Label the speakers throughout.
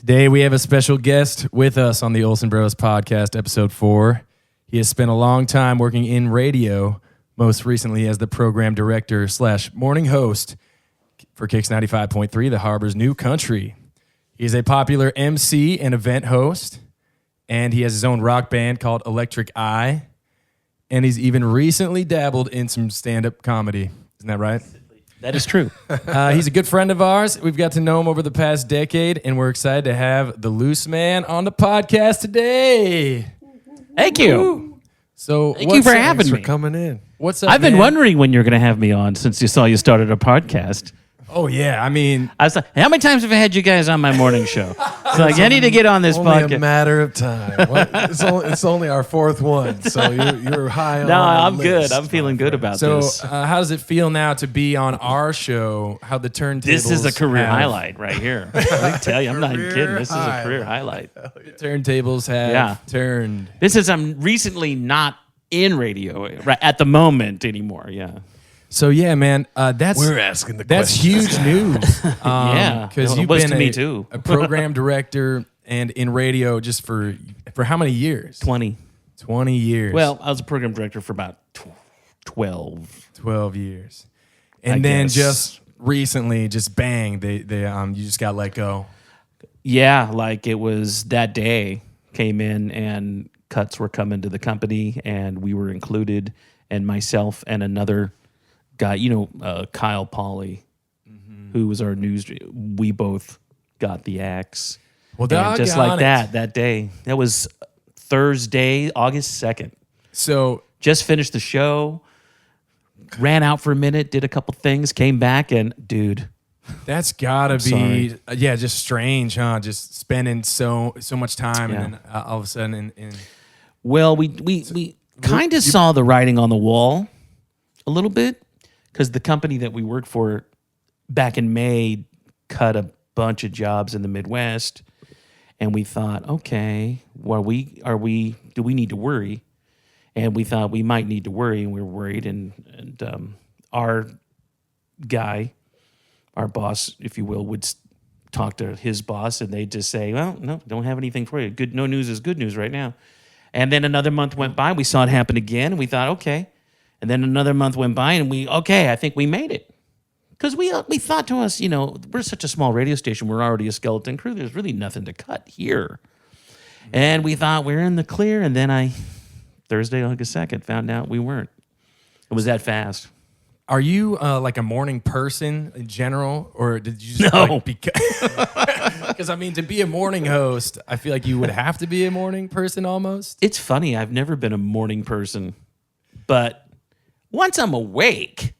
Speaker 1: Today we have a special guest with us on the Olson Bros podcast, episode 4. He has spent a long time working in radio, most recently as the program director / morning host for Kicks 95.3, the Harbor's new country. He is a popular MC and event host, and he has his own rock band called Electric Eye, and he's even recently dabbled in some stand-up comedy. Isn't that right?
Speaker 2: That is true.
Speaker 1: He's a good friend of ours. We've got to know him over the past decade, and we're excited to have the Luceman on the podcast today.
Speaker 2: Thank you.
Speaker 1: So,
Speaker 2: Thank you for having
Speaker 3: Thanks
Speaker 2: me.
Speaker 3: for coming in.
Speaker 1: What's up,
Speaker 2: I've been
Speaker 1: man?
Speaker 2: wondering when you're going to have me on since you started a podcast.
Speaker 1: Oh, yeah. I mean,
Speaker 2: I was like, how many times have I had you guys on my morning show? It's like, I need to get on this
Speaker 3: Only
Speaker 2: podcast.
Speaker 3: a matter of time. It's only our fourth one, so you're high on
Speaker 2: No,
Speaker 3: the
Speaker 2: I'm
Speaker 3: list,
Speaker 2: good. I'm feeling good about
Speaker 1: so
Speaker 2: this.
Speaker 1: how does it feel now to be on our show? How the turntables
Speaker 2: This is a career
Speaker 1: have-
Speaker 2: highlight right here. Let me tell you, I'm not even kidding. This is a career highlight.
Speaker 1: The turntables have turned.
Speaker 2: I'm recently not in radio at the moment anymore. Yeah.
Speaker 1: So yeah, man, that's
Speaker 3: We're asking the
Speaker 1: that's
Speaker 3: questions.
Speaker 1: huge news.
Speaker 2: Yeah,
Speaker 1: because
Speaker 2: it
Speaker 1: you've
Speaker 2: was
Speaker 1: been
Speaker 2: to me too.
Speaker 1: a program director and in radio just for how many years?
Speaker 2: 20
Speaker 1: years.
Speaker 2: Well, I was a program director for about 12.
Speaker 1: 12 years, and
Speaker 2: I
Speaker 1: then
Speaker 2: guess.
Speaker 1: just recently, just bang, they you just got let go.
Speaker 2: Yeah, like it was that day, came in and cuts were coming to the company and we were included, and myself and another guy, Kyle Pauly, who was our news, we both got the axe.
Speaker 1: Well,
Speaker 2: And just
Speaker 1: doggone
Speaker 2: like
Speaker 1: it.
Speaker 2: that day, that was Thursday, August 2nd.
Speaker 1: So
Speaker 2: Just finished the show, ran out for a minute, did a couple things, came back, and dude,
Speaker 1: that's gotta be
Speaker 2: sorry.
Speaker 1: just strange, huh? Just spending so much time
Speaker 2: Yeah.
Speaker 1: and then all of a sudden in
Speaker 2: well, we kind of saw the writing on the wall a little bit because the company that we worked for back in May cut a bunch of jobs in the Midwest, and we thought, okay, do we need to worry? And we thought we might need to worry, and we were worried, and our guy, our boss, if you will, would talk to his boss, and they'd just say, well, no, don't have anything for you. No news is good news right now. And then another month went by. We saw it happen again. And we thought, okay. And then another month went by, and I think we made it. Because we thought to us, we're such a small radio station. We're already a skeleton crew. There's really nothing to cut here. And we thought we're in the clear. And then Thursday, August 2nd, found out we weren't. It was that fast.
Speaker 1: Are you like a morning person in general, or did you just
Speaker 2: No.
Speaker 1: because I mean, to be a morning host, I feel like you would have to be a morning person almost.
Speaker 2: It's funny. I've never been a morning person. But once I'm awake,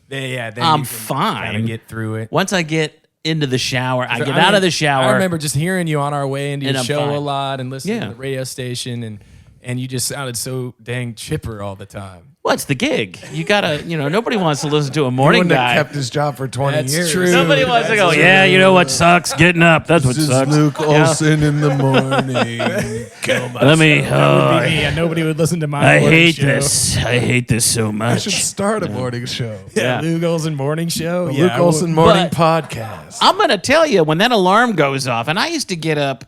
Speaker 1: Then
Speaker 2: I'm
Speaker 1: you can
Speaker 2: fine.
Speaker 1: kinda get through it.
Speaker 2: once I get into the shower, I get out of the shower.
Speaker 1: I remember just hearing you on our way into
Speaker 2: And
Speaker 1: your
Speaker 2: I'm
Speaker 1: show
Speaker 2: fine.
Speaker 1: a lot and listening
Speaker 2: Yeah.
Speaker 1: to the radio station, and you just sounded so dang chipper all the time.
Speaker 2: What's the gig? You gotta, nobody wants to listen to a
Speaker 3: He
Speaker 2: morning
Speaker 3: wouldn't
Speaker 2: guy.
Speaker 3: have kept his job for 20
Speaker 1: That's
Speaker 3: years.
Speaker 1: true.
Speaker 2: Nobody wants to go, yeah, you know what sucks? Getting up. That's what
Speaker 3: This is
Speaker 2: sucks.
Speaker 3: Luke
Speaker 2: Yeah.
Speaker 3: Olson in the morning.
Speaker 2: Let me,
Speaker 1: Yeah, nobody would listen to my
Speaker 2: I
Speaker 1: morning
Speaker 2: hate
Speaker 1: show.
Speaker 2: this. I hate this so
Speaker 3: I should
Speaker 2: much.
Speaker 3: start a morning show.
Speaker 1: Yeah,
Speaker 2: Yeah.
Speaker 1: Luke Olson morning show.
Speaker 3: The
Speaker 1: Yeah,
Speaker 3: Luke
Speaker 1: I would-
Speaker 3: Olson morning
Speaker 2: But-
Speaker 3: podcast.
Speaker 2: I'm going to tell you, when that alarm goes off, and I used to get up,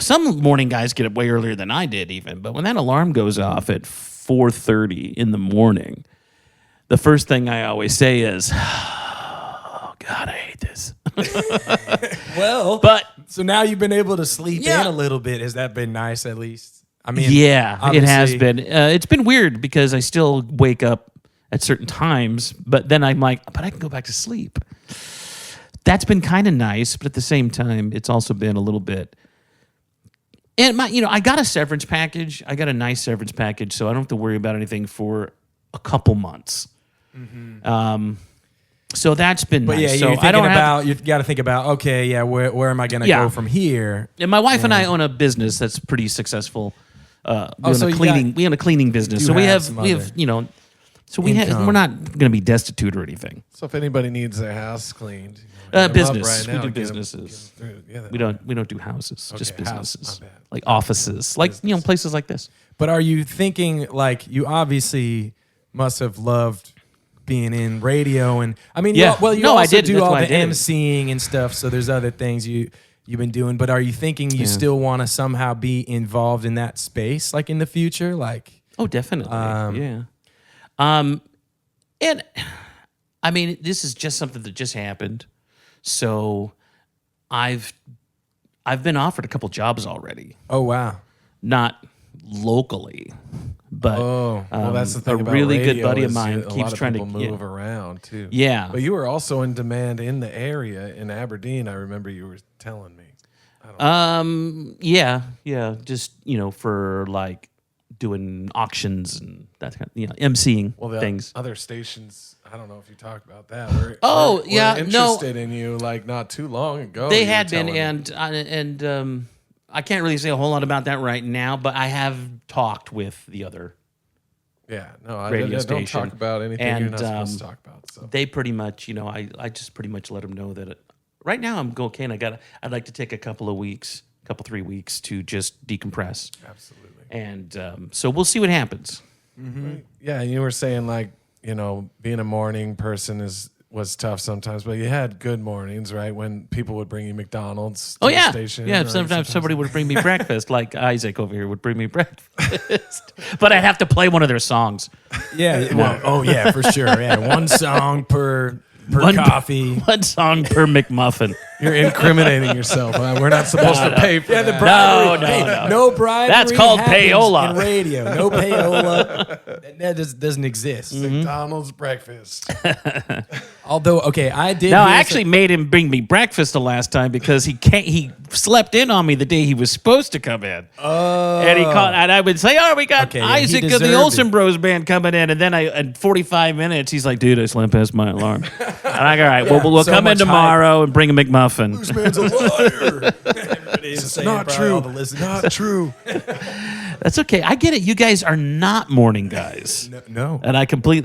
Speaker 2: some morning guys get up way earlier than I did even, but when that alarm goes off at 4:30 in the morning, the first thing I always say is, oh, God, I hate this.
Speaker 1: Well,
Speaker 2: But
Speaker 1: so now you've been able to sleep
Speaker 2: Yeah.
Speaker 1: in a little bit. Has that been nice at least? I mean,
Speaker 2: yeah, it has
Speaker 1: obviously-
Speaker 2: been. It's been weird because I still wake up at certain times, but then I'm like, but I can go back to sleep. That's been kind of nice, but at the same time, it's also been a little bit. And I got a severance package. I got a nice severance package, so I don't have to worry about anything for a couple months. So that's been
Speaker 1: But
Speaker 2: nice.
Speaker 1: yeah,
Speaker 2: so
Speaker 1: you're
Speaker 2: I
Speaker 1: thinking
Speaker 2: don't have.
Speaker 1: about. You've got to think about. Okay, yeah, where am I going to
Speaker 2: Yeah.
Speaker 1: go from here?
Speaker 2: And my wife and I own a business that's pretty successful. We own
Speaker 1: so
Speaker 2: a
Speaker 1: you
Speaker 2: cleaning. We own a cleaning business,
Speaker 1: do
Speaker 2: so we
Speaker 1: have
Speaker 2: have
Speaker 1: some
Speaker 2: we
Speaker 1: other
Speaker 2: have so we have.
Speaker 1: income.
Speaker 2: We're not going to be destitute or anything.
Speaker 3: So if anybody needs their house cleaned, hit them up
Speaker 2: Business.
Speaker 3: right now
Speaker 2: We do
Speaker 3: to get 'em-
Speaker 2: businesses.
Speaker 3: get 'em through. Yeah,
Speaker 2: We don't do houses, just
Speaker 3: Okay, house,
Speaker 2: businesses,
Speaker 3: my bad.
Speaker 2: like offices, like places like this.
Speaker 1: But are you thinking like you obviously must have loved being in radio and I mean,
Speaker 2: Yeah.
Speaker 1: you
Speaker 2: No, I
Speaker 1: also
Speaker 2: did.
Speaker 1: do
Speaker 2: That's
Speaker 1: all
Speaker 2: why I
Speaker 1: the
Speaker 2: did it.
Speaker 1: emceeing and stuff. So there's other things you you've been doing. But are you thinking you still want to somehow be involved in that space, like in the future? Like,
Speaker 2: Oh, definitely. Yeah. And I mean, this is just something that just happened. So I've been offered a couple jobs already.
Speaker 1: oh wow,
Speaker 2: Not locally, but
Speaker 3: well, that's the thing
Speaker 2: a
Speaker 3: about
Speaker 2: really
Speaker 3: radio
Speaker 2: good buddy of
Speaker 3: is
Speaker 2: mine
Speaker 3: a
Speaker 2: keeps
Speaker 3: lot of
Speaker 2: trying to
Speaker 3: people move around too.
Speaker 2: Yeah.
Speaker 3: But you were also in demand in the area in Aberdeen. I remember you were telling me.
Speaker 2: Yeah, just for like doing auctions and that kind of, emceeing
Speaker 3: Well, the
Speaker 2: things.
Speaker 3: other stations, I don't know if you talked about that. Were interested in you like not too long ago.
Speaker 2: They
Speaker 3: you were
Speaker 2: had been,
Speaker 3: telling me.
Speaker 2: and I can't really say a whole lot about that right now, but I have talked with the other.
Speaker 3: Yeah, no, I
Speaker 2: radio
Speaker 3: don't
Speaker 2: station.
Speaker 3: talk about anything you're
Speaker 2: And,
Speaker 3: not supposed to talk about. So
Speaker 2: They pretty much, I just pretty much let them know that right now I'm okay, and I'd like to take a couple 3 weeks to just decompress.
Speaker 3: absolutely.
Speaker 2: And so we'll see what happens.
Speaker 3: Right. Yeah, and you were saying like being a morning person was tough sometimes, but you had good mornings, right? When people would bring you McDonald's to
Speaker 2: Oh
Speaker 3: the
Speaker 2: yeah,
Speaker 3: station.
Speaker 2: yeah.
Speaker 3: right?
Speaker 2: Sometimes somebody would bring me breakfast, like Isaac over here would bring me breakfast, but I'd have to play one of their songs.
Speaker 1: yeah, well, oh yeah, for sure. Yeah, one song per
Speaker 2: One-
Speaker 1: coffee.
Speaker 2: One song per McMuffin.
Speaker 3: You're incriminating yourself. We're not supposed to pay for that.
Speaker 1: No bribery.
Speaker 2: That's called
Speaker 1: happens
Speaker 2: payola.
Speaker 1: in radio. No payola. That doesn't exist.
Speaker 3: McDonald's breakfast.
Speaker 1: Although, okay, I did.
Speaker 2: No,
Speaker 1: hear
Speaker 2: I actually made him bring me breakfast the last time because he slept in on me the day he was supposed to come in.
Speaker 1: Oh.
Speaker 2: And and I would say, "Oh, we got
Speaker 1: Okay, yeah, he
Speaker 2: Isaac of
Speaker 1: deserved
Speaker 2: the
Speaker 1: it.
Speaker 2: Olson Bros band coming in," and then in 45 minutes, he's like, "Dude, I slept past my alarm." And I go, "All right, we'll
Speaker 1: so
Speaker 2: come in
Speaker 1: much
Speaker 2: tomorrow and bring a McMuffin."
Speaker 1: Luceman's a liar. It's
Speaker 3: Not true. Not true.
Speaker 2: That's okay. I get it. You guys are not morning guys.
Speaker 1: No.
Speaker 2: And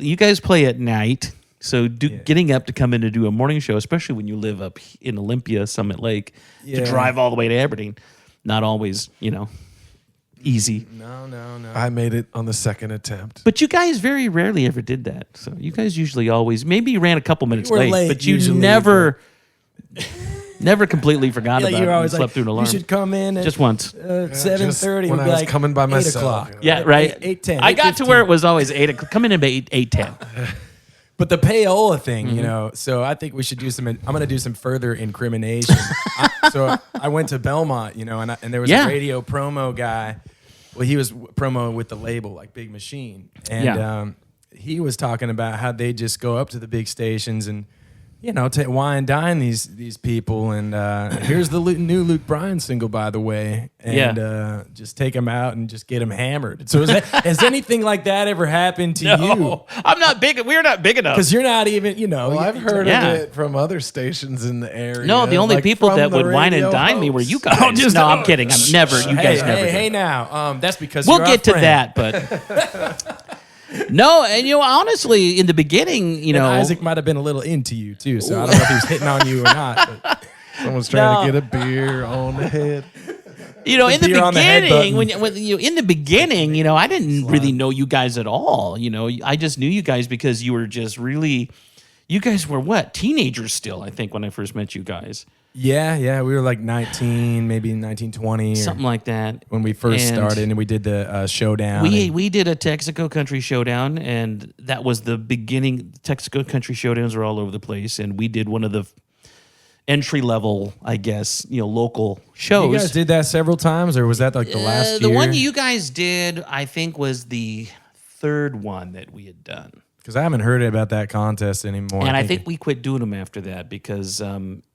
Speaker 2: you guys play at night. So getting up to come in to do a morning show, especially when you live up in Olympia, Summit Lake, to drive all the way to Aberdeen, not always, easy.
Speaker 1: No.
Speaker 3: I made it on the second attempt.
Speaker 2: But you guys very rarely ever did that. So you guys usually always, maybe you ran a couple minutes
Speaker 1: were
Speaker 2: late,
Speaker 1: late
Speaker 2: but you
Speaker 1: usually,
Speaker 2: never completely forgot
Speaker 1: Yeah,
Speaker 2: about
Speaker 1: you're
Speaker 2: it and
Speaker 1: always
Speaker 2: slept
Speaker 1: like,
Speaker 2: through an alarm.
Speaker 1: you should come in at
Speaker 2: Just once.
Speaker 1: 7:30.
Speaker 3: when
Speaker 1: We'd
Speaker 3: I
Speaker 1: be
Speaker 3: was
Speaker 1: like
Speaker 3: coming by
Speaker 1: 8
Speaker 3: myself,
Speaker 1: o'clock.
Speaker 2: Yeah, right.
Speaker 1: 8:10.
Speaker 2: I got to where it was always 8 o'clock. Coming in at 8:10.
Speaker 1: But the payola thing,
Speaker 2: Mm-hmm.
Speaker 1: so I think we should do I'm going to do some further incrimination. So I went to Belmont, and there was a radio promo guy. Well, he was promo with the label, like Big Machine. And he was talking about how they just go up to the big stations and, wine and dine these people. And here's the new Luke Bryan single, by the way. And just take them out and just get them hammered. So has anything like that ever happened to you?
Speaker 2: No, I'm not big. We're not big enough.
Speaker 1: Because you're not even,
Speaker 3: Well, I've heard
Speaker 2: Yeah.
Speaker 3: of it from other stations in the area.
Speaker 2: No, the only
Speaker 3: like
Speaker 2: people
Speaker 3: from
Speaker 2: that
Speaker 3: the
Speaker 2: would wine and
Speaker 3: radio
Speaker 2: dine me were
Speaker 3: hosts.
Speaker 2: you guys. No, I'm kidding. I'm never. You guys never. did.
Speaker 1: Hey, now. That's because
Speaker 2: We'll
Speaker 1: you're
Speaker 2: get
Speaker 1: our
Speaker 2: to
Speaker 1: friend.
Speaker 2: that, but no. And honestly, in the beginning,
Speaker 1: And Isaac might have been a little into you too, so I don't know if he was hitting on you or not. But
Speaker 3: Someone's trying to get a beer on the head.
Speaker 2: in the
Speaker 1: beer on the head
Speaker 2: beginning,
Speaker 1: button.
Speaker 2: when in the beginning, I didn't really know you guys at all. I just knew you guys because you were just really. You guys were what? Teenagers still, I think, when I first met you guys.
Speaker 1: yeah, we were like 19, maybe 19, 20, or
Speaker 2: Something like that.
Speaker 1: when we first
Speaker 2: And
Speaker 1: started, and we did the showdown.
Speaker 2: We did a Texaco Country Showdown, and that was the beginning. Texaco Country Showdowns are all over the place, and we did one of the entry level, I guess, local shows.
Speaker 1: You guys did that several times, or was that like the last
Speaker 2: The
Speaker 1: year?
Speaker 2: one you guys did, I think, was the third one that we had done.
Speaker 1: Because I haven't heard about that contest anymore.
Speaker 2: And I think we quit doing them after that because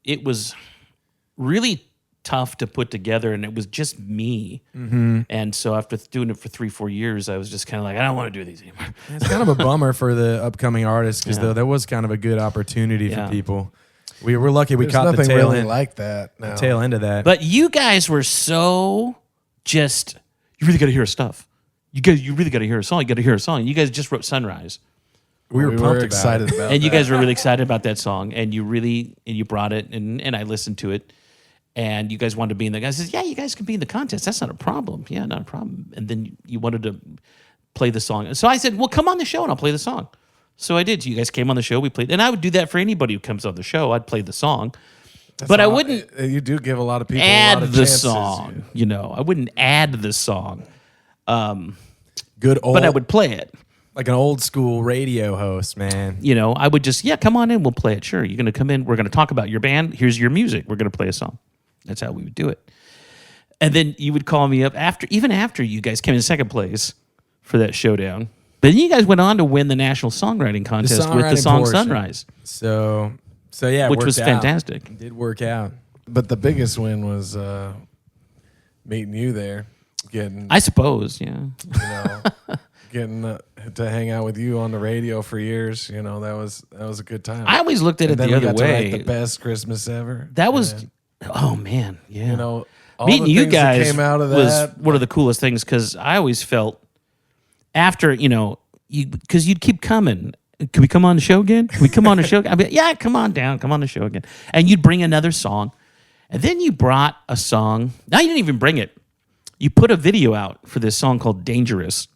Speaker 2: it was really tough to put together, and it was just me. Mm-hmm. And so after doing it for 3-4 years, I was just kind of like, I don't want to do these anymore.
Speaker 1: it's kind of a bummer for the upcoming artists because though that was kind of a good opportunity for people. We were lucky we
Speaker 3: There's
Speaker 1: caught the
Speaker 3: nothing
Speaker 1: tail
Speaker 3: really
Speaker 1: end,
Speaker 3: like that now.
Speaker 1: tail end of that.
Speaker 2: But you guys were so just, you really got to hear our stuff. You really got to hear a song. You got to hear a song. You guys just wrote Sunrise.
Speaker 1: we were pumped
Speaker 3: excited about
Speaker 2: And you
Speaker 3: that.
Speaker 2: guys were really excited about that song, and you brought it, and I listened to it, and you guys wanted to be in the. I said, yeah, you guys can be in the contest. That's not a problem. Yeah, not a problem. And then you wanted to play the song, so I said, well, come on the show and I'll play the song. So I did. You guys came on the show. We played, and I would do that for anybody who comes on the show. I'd play the song, But I wouldn't
Speaker 3: You do give a lot of people
Speaker 2: add
Speaker 3: a lot of
Speaker 2: the
Speaker 3: chances.
Speaker 2: song. You know, I wouldn't add the song.
Speaker 1: Good old,
Speaker 2: But I would play it.
Speaker 1: like an old school radio host, man.
Speaker 2: You know, I would just, come on in, we'll play it. Sure, you're going to come in, we're going to talk about your band, here's your music, we're going to play a song. That's how we would do it. And then you would call me up even after you guys came in second place for that showdown. But then you guys went on to win the National Songwriting Contest with the song
Speaker 1: portion.
Speaker 2: Sunrise,
Speaker 1: So yeah, it
Speaker 2: which
Speaker 1: worked
Speaker 2: was
Speaker 1: out.
Speaker 2: fantastic.
Speaker 1: It did work out.
Speaker 3: But the biggest win was meeting you there, getting
Speaker 2: I suppose, yeah.
Speaker 3: getting to hang out with you on the radio for years. You know, that was a good time.
Speaker 2: I always looked at
Speaker 3: And
Speaker 2: it
Speaker 3: then
Speaker 2: the
Speaker 3: we
Speaker 2: other
Speaker 3: got to
Speaker 2: way.
Speaker 3: write the best Christmas ever.
Speaker 2: That was,
Speaker 3: And,
Speaker 2: oh man, yeah.
Speaker 3: you know, all
Speaker 2: Meeting
Speaker 3: the
Speaker 2: you
Speaker 3: things that
Speaker 2: guys
Speaker 3: came out of
Speaker 2: was
Speaker 3: that.
Speaker 2: one of the coolest things because I always felt after, because you'd keep coming. Can we come on the show again? Can we come on the show again? I'd be like, yeah, come on down. Come on the show again. And you'd bring another song. And then you brought a song. Now you didn't even bring it. You put a video out for this song called Dangerous.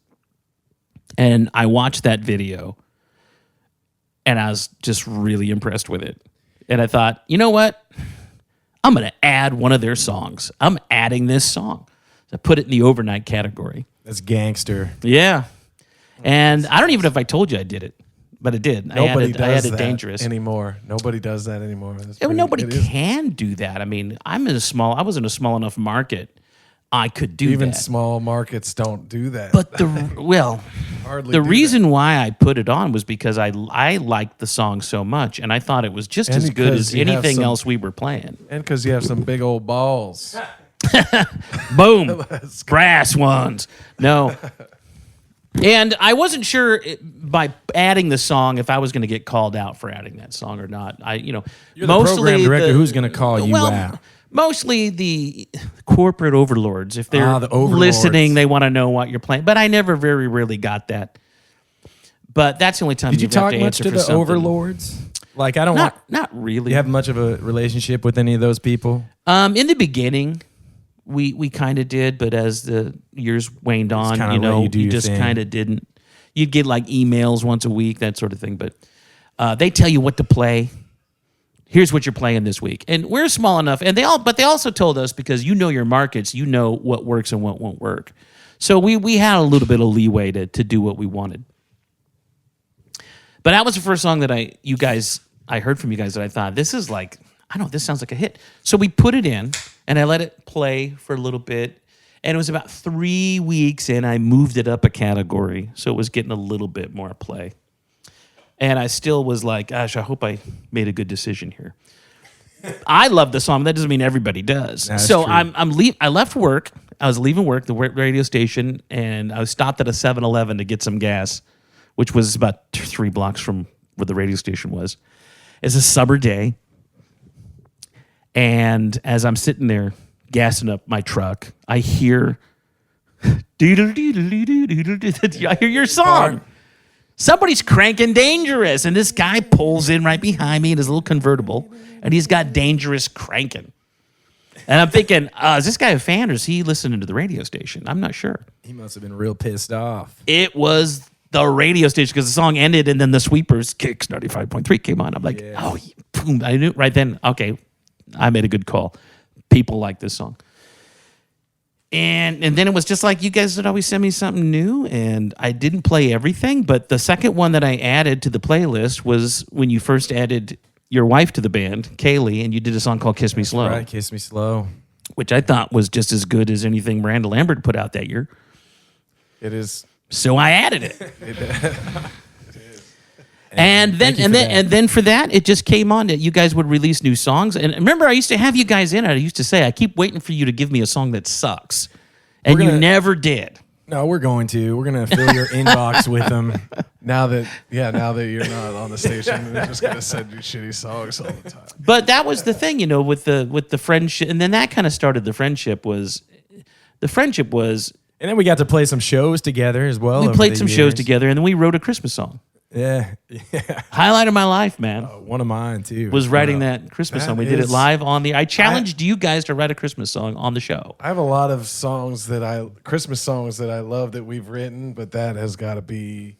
Speaker 2: And I watched that video. And I was just really impressed with it. And I thought, you know what? I'm going to add one of their songs. I'm adding this song. So I put it in the overnight category.
Speaker 1: That's gangster.
Speaker 2: Yeah. And I don't even know if I told you I did it, but I did.
Speaker 3: Nobody
Speaker 2: I
Speaker 3: does
Speaker 2: added
Speaker 3: that
Speaker 2: Dangerous.
Speaker 3: anymore. Nobody does that anymore.
Speaker 2: Nobody
Speaker 3: it is-
Speaker 2: can do that. I mean, I was in a small enough market. I could do
Speaker 3: Even
Speaker 2: that.
Speaker 3: small markets don't do that.
Speaker 2: But
Speaker 3: Hardly
Speaker 2: the
Speaker 3: do
Speaker 2: reason why I put it on was because I liked the song so much, and I thought it was just
Speaker 3: And
Speaker 2: as good
Speaker 3: because
Speaker 2: as
Speaker 3: you have
Speaker 2: anything
Speaker 3: some-
Speaker 2: else we were playing.
Speaker 3: and because you have some big old balls.
Speaker 2: Boom. Brass ones. No. And I wasn't sure by adding the song if I was going to get called out for adding that song or not.
Speaker 1: You're the program director. Who's going to call you out?
Speaker 2: Mostly the corporate overlords. If they're
Speaker 1: the overlords.
Speaker 2: listening, they want to know what you're playing. But I never very rarely got that. But that's the only time
Speaker 1: Did you
Speaker 2: you'd have
Speaker 1: talk
Speaker 2: to
Speaker 1: much
Speaker 2: answer
Speaker 1: to
Speaker 2: for
Speaker 1: the
Speaker 2: something.
Speaker 1: overlords? Like, I don't want.
Speaker 2: Not really.
Speaker 1: Do you have much of a relationship with any of those people?
Speaker 2: In the beginning, we kind of did, but as the years waned on,
Speaker 1: kinda let you do
Speaker 2: you
Speaker 1: your
Speaker 2: just
Speaker 1: thing.
Speaker 2: kind of didn't. You'd get like emails once a week, that sort of thing. But they tell you what to play. Here's what you're playing this week, and we're small enough. And they also told us because you know your markets, you know what works and what won't work. So we had a little bit of leeway to do what we wanted. But that was the first song that I heard from you guys that I thought, this is like, I don't know, this sounds like a hit. So we put it in, and I let it play for a little bit. And it was about 3 weeks in, I moved it up a category. So it was getting a little bit more play. And I still was like, gosh, I hope I made a good decision here. I love the song. That doesn't mean everybody does.
Speaker 1: That's
Speaker 2: So
Speaker 1: true.
Speaker 2: I left work. I was leaving work, the radio station, and I was stopped at a 7-Eleven to get some gas, which was about 3 blocks from where the radio station was. It's a summer day. And as I'm sitting there gassing up my truck, I hear, I hear your song. Somebody's cranking Dangerous, and this guy pulls in right behind me in his little convertible, and he's got Dangerous cranking. And I'm thinking, is this guy a fan, or is he listening to the radio station? I'm not sure.
Speaker 1: He must have been real pissed off.
Speaker 2: It was the radio station because the song ended, and then the Sweepers Kicks 95.3 came on. I'm like, boom! I knew right then. Okay, I made a good call. People like this song. And then it was just like you guys would always send me something new, and I didn't play everything, but the second one that I added to the playlist was when you first added your wife to the band, Kaylee, and you did a song called Kiss Me Slow,
Speaker 1: Right, Kiss Me Slow.
Speaker 2: which I thought was just as good as anything Miranda Lambert put out that year.
Speaker 3: It is.
Speaker 2: So I added it. And then
Speaker 1: Thank you for that.
Speaker 2: and then for that, it just came on that you guys would release new songs. And remember, I used to have you guys in. I used to say, I keep waiting for you to give me a song that sucks, and you never did.
Speaker 1: No, we're going to. We're going to fill your inbox with them.
Speaker 3: Now that you're not on the station, they're just gonna send you shitty songs all the time.
Speaker 2: But that was the thing, with the friendship, and then that kind of started the friendship.
Speaker 1: And then we got to play some shows together as well.
Speaker 2: We
Speaker 1: over
Speaker 2: played
Speaker 1: the
Speaker 2: some shows
Speaker 1: years.
Speaker 2: together, and then we wrote a Christmas song.
Speaker 1: Yeah.
Speaker 2: Highlight of my life, man,
Speaker 1: One of mine, too.
Speaker 2: was writing that Christmas
Speaker 3: that
Speaker 2: song. We did it
Speaker 3: is-
Speaker 2: live on the. I challenged you guys to write a Christmas song on the show.
Speaker 3: I have a lot of Christmas songs that I love that we've written, but that has got to be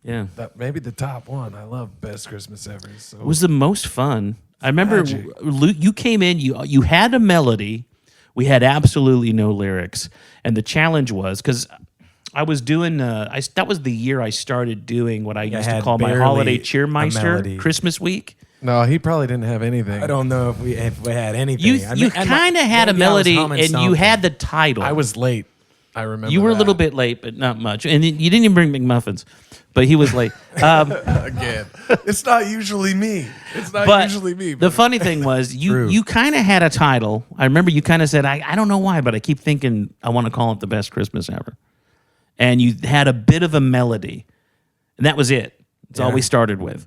Speaker 2: Yeah.
Speaker 3: maybe the top one. I love Best Christmas Ever. So
Speaker 2: It was the most fun I remember you came in, you had a melody. We had absolutely no lyrics. And the challenge was, because I was doing, that was the year I started doing what I used to call my holiday cheermeister, Christmas week.
Speaker 3: No, he probably didn't have anything.
Speaker 1: I don't know if we had anything.
Speaker 2: You kind of had a melody, and you had the title.
Speaker 3: I was late. I remember
Speaker 2: you were a little bit late, but not much. And you didn't even bring McMuffins, but he was late.
Speaker 3: Again, it's not usually me.
Speaker 2: The funny thing was, you kind of had a title. I remember you kind of said, I don't know why, but I keep thinking I want to call it the best Christmas ever. And you had a bit of a melody, and that was it. That's all we started with.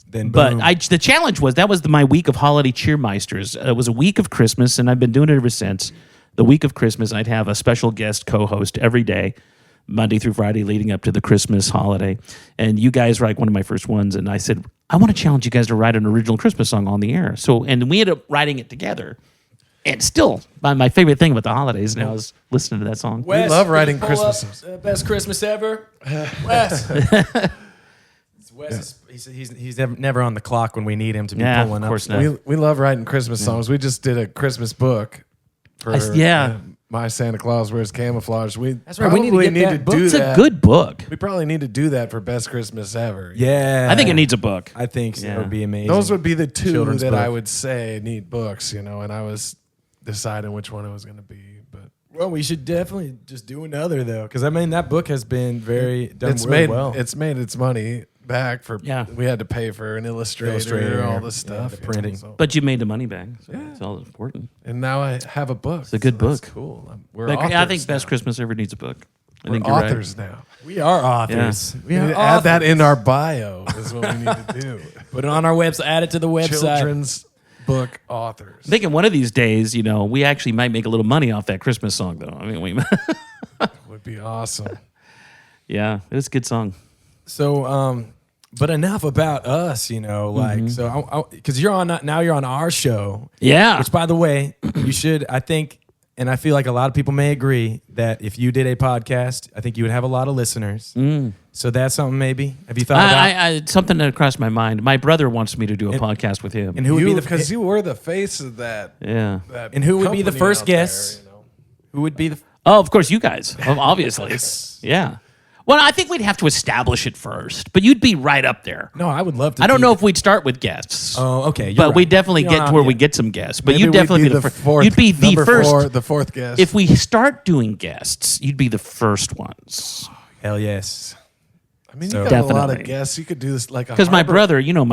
Speaker 1: Then boom.
Speaker 2: But the challenge was, that was my week of holiday cheermeisters. It was a week of Christmas, and I've been doing it ever since. The week of Christmas, I'd have a special guest co-host every day, Monday through Friday, leading up to the Christmas holiday. And you guys were like one of my first ones, and I said, I want to challenge you guys to write an original Christmas song on the air. And we ended up writing it together. And still, my favorite thing about the holidays now is listening to that song.
Speaker 3: We love writing Christmas songs.
Speaker 1: Best Christmas ever. Wes. Wes he's never on the clock when we need him to be pulling up.
Speaker 2: Of course not.
Speaker 3: We love writing Christmas songs. We just did a Christmas book for My Santa Claus Wears Camouflage.
Speaker 1: That's right. We need to get that book.
Speaker 2: It's a good book.
Speaker 3: We probably need to do that for Best Christmas Ever.
Speaker 1: Yeah.
Speaker 2: I think it needs a book.
Speaker 1: I think so. It would be amazing.
Speaker 3: Those would be the two
Speaker 1: Children's
Speaker 3: that
Speaker 1: book.
Speaker 3: I would say need books, and I was deciding which one it was going to be. But
Speaker 1: well, we should definitely just do another, though, because, that book has been done well.
Speaker 3: It's made its money back for.
Speaker 2: Yeah.
Speaker 3: We had to pay for an illustrator, all this stuff,
Speaker 1: the printing.
Speaker 2: But you made the money back. So that's all important.
Speaker 3: And now I have a book.
Speaker 2: It's a good book.
Speaker 3: That's cool.
Speaker 2: I think Best Christmas Ever needs a book. I think
Speaker 3: we're
Speaker 2: you're
Speaker 3: authors
Speaker 2: right.
Speaker 3: now.
Speaker 1: We are authors.
Speaker 2: Yeah.
Speaker 1: We
Speaker 3: We
Speaker 1: are
Speaker 3: need to add that
Speaker 1: authors.
Speaker 3: in our bio is what we need to do.
Speaker 1: Put it on our website. Add it to the website.
Speaker 3: Children's book authors.
Speaker 2: I'm thinking one of these days, we actually might make a little money off that Christmas song, though. I mean,
Speaker 3: Would be awesome.
Speaker 2: yeah, it was a good song.
Speaker 1: So, but enough about us, so because you're on our show.
Speaker 2: Yeah.
Speaker 1: Which, by the way, you should, I think, and I feel like a lot of people may agree that if you did a podcast, I think you would have a lot of listeners. So that's something maybe. Have you thought about?
Speaker 2: It's something that crossed my mind. My brother wants me to do a podcast with him.
Speaker 1: And who would be the
Speaker 3: because you were the face of that.
Speaker 2: Yeah.
Speaker 3: That
Speaker 1: And who would be the
Speaker 3: company
Speaker 1: first
Speaker 3: out there,
Speaker 1: guest? Who would be the?
Speaker 2: Oh, of course, you guys. Obviously. Yeah. Well, I think we'd have to establish it first, but you'd be right up there.
Speaker 1: No, I would love to.
Speaker 2: I don't know if we'd start with guests.
Speaker 1: Oh, okay.
Speaker 2: But
Speaker 1: right.
Speaker 2: we definitely get to where we get some guests. But you'd definitely be the first. You'd be the first.
Speaker 3: The fourth guest.
Speaker 2: If we start doing guests, you'd be the first ones.
Speaker 1: Hell yes.
Speaker 3: I mean,
Speaker 1: So-
Speaker 3: you got a lot
Speaker 2: Definitely.
Speaker 3: of guests. You could do this like a
Speaker 2: Because my
Speaker 3: Harbor-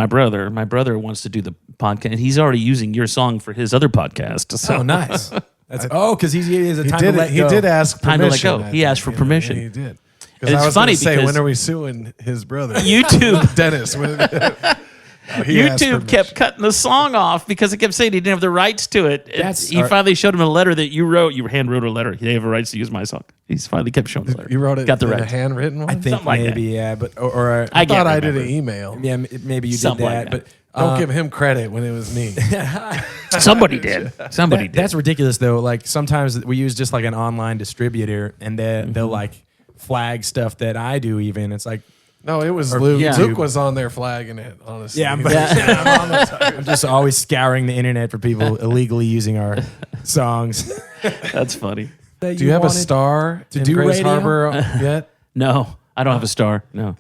Speaker 2: brother, my brother wants to do the podcast, and he's already using your song for his other podcast. So
Speaker 1: Oh, nice. That's because he is a
Speaker 3: He
Speaker 1: time
Speaker 3: did.
Speaker 1: to let
Speaker 3: He
Speaker 1: go.
Speaker 3: did ask
Speaker 2: Time to let
Speaker 3: permission.
Speaker 2: go.
Speaker 3: I
Speaker 2: He
Speaker 3: think,
Speaker 2: asked for permission.
Speaker 3: Yeah, he did.
Speaker 2: And
Speaker 3: Because I
Speaker 2: it's
Speaker 3: was
Speaker 2: funny
Speaker 3: gonna say,
Speaker 2: because-
Speaker 3: when are we suing his brother?
Speaker 2: YouTube
Speaker 3: Dennis. He asked
Speaker 2: YouTube
Speaker 3: permission.
Speaker 2: kept cutting the song off because it kept saying he didn't have the rights to it. And he finally showed him a letter that you wrote. You hand wrote a letter. He didn't have the rights to use my song. He's finally kept showing the letter.
Speaker 3: You wrote it.
Speaker 2: Got the
Speaker 3: in
Speaker 2: rights.
Speaker 3: a handwritten one.
Speaker 1: I think
Speaker 2: Something like
Speaker 1: maybe,
Speaker 2: that.
Speaker 1: yeah, but or
Speaker 3: I thought I
Speaker 2: can't
Speaker 3: did an
Speaker 2: remember.
Speaker 3: email.
Speaker 1: yeah, maybe you
Speaker 2: Something
Speaker 1: did
Speaker 2: like
Speaker 1: that,
Speaker 2: that.
Speaker 1: but
Speaker 3: Don't give him credit when it was me.
Speaker 2: Somebody did. Somebody did.
Speaker 1: that's ridiculous though. Like sometimes we use just like an online distributor, and they'll like flag stuff that I do. Even it's like,
Speaker 3: No, it was Luke.
Speaker 2: yeah.
Speaker 3: Luke was on there flagging it. Honestly,
Speaker 1: yeah, I'm just always scouring the internet for people illegally using our songs.
Speaker 2: That's funny.
Speaker 3: Do you have a star to
Speaker 1: do
Speaker 3: Grace
Speaker 1: radio?
Speaker 3: Harbor yet?
Speaker 2: No, I don't have a star. No.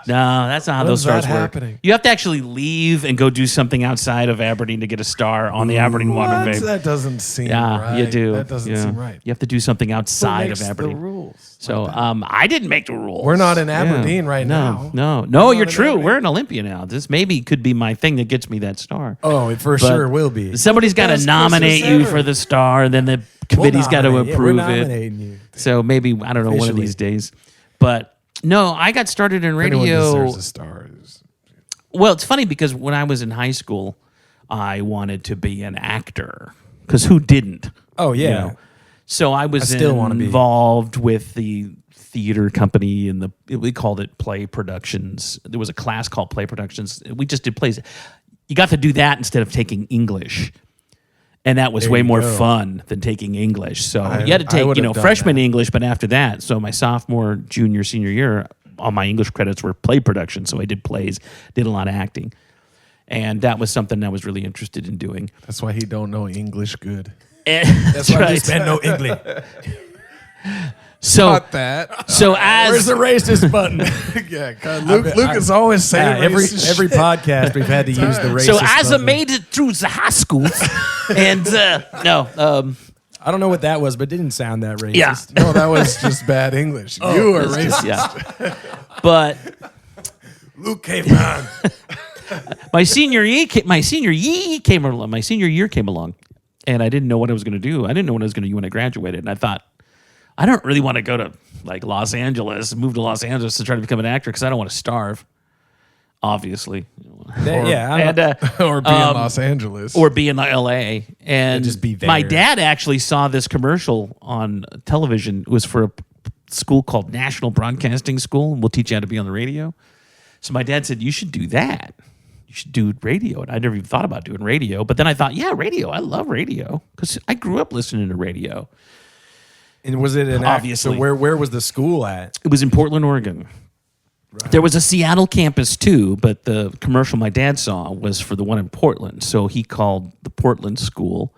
Speaker 2: No, that's not how
Speaker 3: When
Speaker 2: those
Speaker 3: is that
Speaker 2: stars work.
Speaker 3: happening?
Speaker 2: You have to actually leave and go do something outside of Aberdeen to get a star on the Aberdeen Water
Speaker 3: What?
Speaker 2: Babe.
Speaker 3: That doesn't seem
Speaker 2: Yeah,
Speaker 3: right.
Speaker 2: you do.
Speaker 3: That doesn't
Speaker 2: Yeah.
Speaker 3: seem right.
Speaker 2: You have to do something
Speaker 3: Who
Speaker 2: outside
Speaker 3: makes
Speaker 2: of
Speaker 3: the
Speaker 2: Aberdeen.
Speaker 3: rules?
Speaker 2: So I didn't make the rules.
Speaker 3: We're not in
Speaker 2: Yeah.
Speaker 3: Aberdeen right now.
Speaker 2: No,
Speaker 3: not
Speaker 2: you're
Speaker 3: in
Speaker 2: true.
Speaker 3: Aberdeen.
Speaker 2: We're in Olympia now. This maybe could be my thing that gets me that star.
Speaker 1: Oh, it for
Speaker 2: But
Speaker 1: sure will be.
Speaker 2: Somebody's got to
Speaker 3: Best
Speaker 2: nominate
Speaker 3: Christmas
Speaker 2: you
Speaker 3: ever.
Speaker 2: for the star, and then the committee's got to
Speaker 1: We're
Speaker 2: approve it.
Speaker 1: nominating you.
Speaker 2: So maybe, I don't know, one of
Speaker 1: Officially.
Speaker 2: these days. But no, I got started in
Speaker 3: Anyone
Speaker 2: radio.
Speaker 3: deserves a star.
Speaker 2: Well, it's funny because when I was in high school, I wanted to be an actor. Because who didn't?
Speaker 1: Oh yeah.
Speaker 2: You know? So I was
Speaker 1: still wanna be.
Speaker 2: involved with the theater company and we called it play productions. There was a class called play productions. We just did plays. You got to do that instead of taking English. And that was
Speaker 1: There
Speaker 2: way
Speaker 1: you
Speaker 2: more
Speaker 1: go.
Speaker 2: fun than taking English. So
Speaker 3: I-
Speaker 2: you had to
Speaker 3: I
Speaker 2: take,
Speaker 3: would've done
Speaker 2: freshman
Speaker 3: that.
Speaker 2: English, but after that, so my sophomore, junior, senior year, all my English credits were play production. So I did plays, did a lot of acting. And that was something I was really interested in doing.
Speaker 3: That's why he don't know English good.
Speaker 2: That's
Speaker 1: Why this man no English.
Speaker 2: So,
Speaker 3: Not that.
Speaker 2: so
Speaker 1: Where's
Speaker 2: as
Speaker 1: the racist button?
Speaker 3: Yeah, God, Luke is always saying
Speaker 1: every
Speaker 3: racist
Speaker 1: podcast we've had to use the racist
Speaker 2: so as I
Speaker 1: button.
Speaker 2: made it through the high school, and
Speaker 1: I don't know what that was, but it didn't sound that racist.
Speaker 2: Yeah.
Speaker 3: No, that was just bad English. You are racist.
Speaker 2: yeah, but
Speaker 3: Luke caveman.
Speaker 2: my senior year came along, and I didn't know what I was going to do. I didn't know what I was going to do when I graduated, and I thought, I don't really want to go to like Los Angeles, move to Los Angeles to try to become an actor because I don't want to starve. Obviously,
Speaker 3: Or be in Los Angeles.
Speaker 2: or be in LA, and
Speaker 1: just be
Speaker 2: my
Speaker 1: there.
Speaker 2: dad actually saw this commercial on television. It was for a school called National Broadcasting School, and we'll teach you how to be on the radio. So my dad said, you should do that. You should do radio. And I never even thought about doing radio. But then I thought, yeah, radio. I love radio because I grew up listening to radio.
Speaker 1: And was it an
Speaker 2: Obviously.
Speaker 1: So where was the school at?
Speaker 2: It was in Portland, Oregon. Right. There was a Seattle campus too, but the commercial my dad saw was for the one in Portland. So he called the Portland school,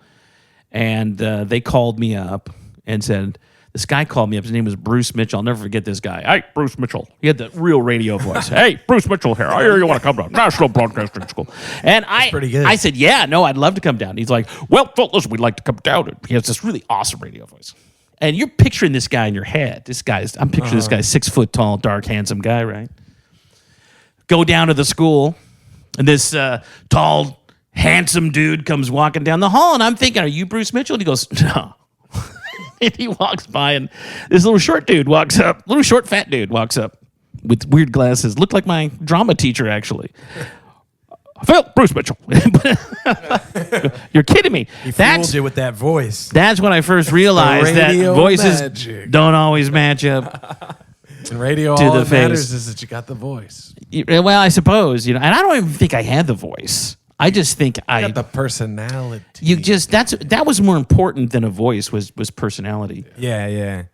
Speaker 2: and they called me up and said, this guy called me up. His name was Bruce Mitchell. I'll never forget this guy. Hey, Bruce Mitchell. He had the real radio voice. Hey, Bruce Mitchell here. I hear you want to come to National Broadcasting School. And
Speaker 1: pretty good.
Speaker 2: I said, yeah, no, I'd love to come down. He's like, well, listen, we'd like to come down. And he has this really awesome radio voice. And you're picturing this guy in your head. I'm picturing this guy, 6 foot tall, dark, handsome guy, right? Go down to the school, and this tall, handsome dude comes walking down the hall, and I'm thinking, are you Bruce Mitchell? And he goes, no. And he walks by, and this little short dude walks up, little short fat dude walks up with weird glasses, looked like my drama teacher, actually. Phil, Bruce Mitchell. You're kidding me.
Speaker 1: He fooled you with that voice.
Speaker 2: That's when I first realized that
Speaker 3: radio
Speaker 2: voices
Speaker 3: magic.
Speaker 2: don't always match up.
Speaker 3: In radio,
Speaker 2: to
Speaker 3: all
Speaker 2: the
Speaker 3: that matters
Speaker 2: face.
Speaker 3: is that you got the voice.
Speaker 2: Well, I suppose, and I don't even think I had the voice. I just think
Speaker 3: You got the personality.
Speaker 2: that was more important than a voice was personality.
Speaker 1: Yeah, yeah.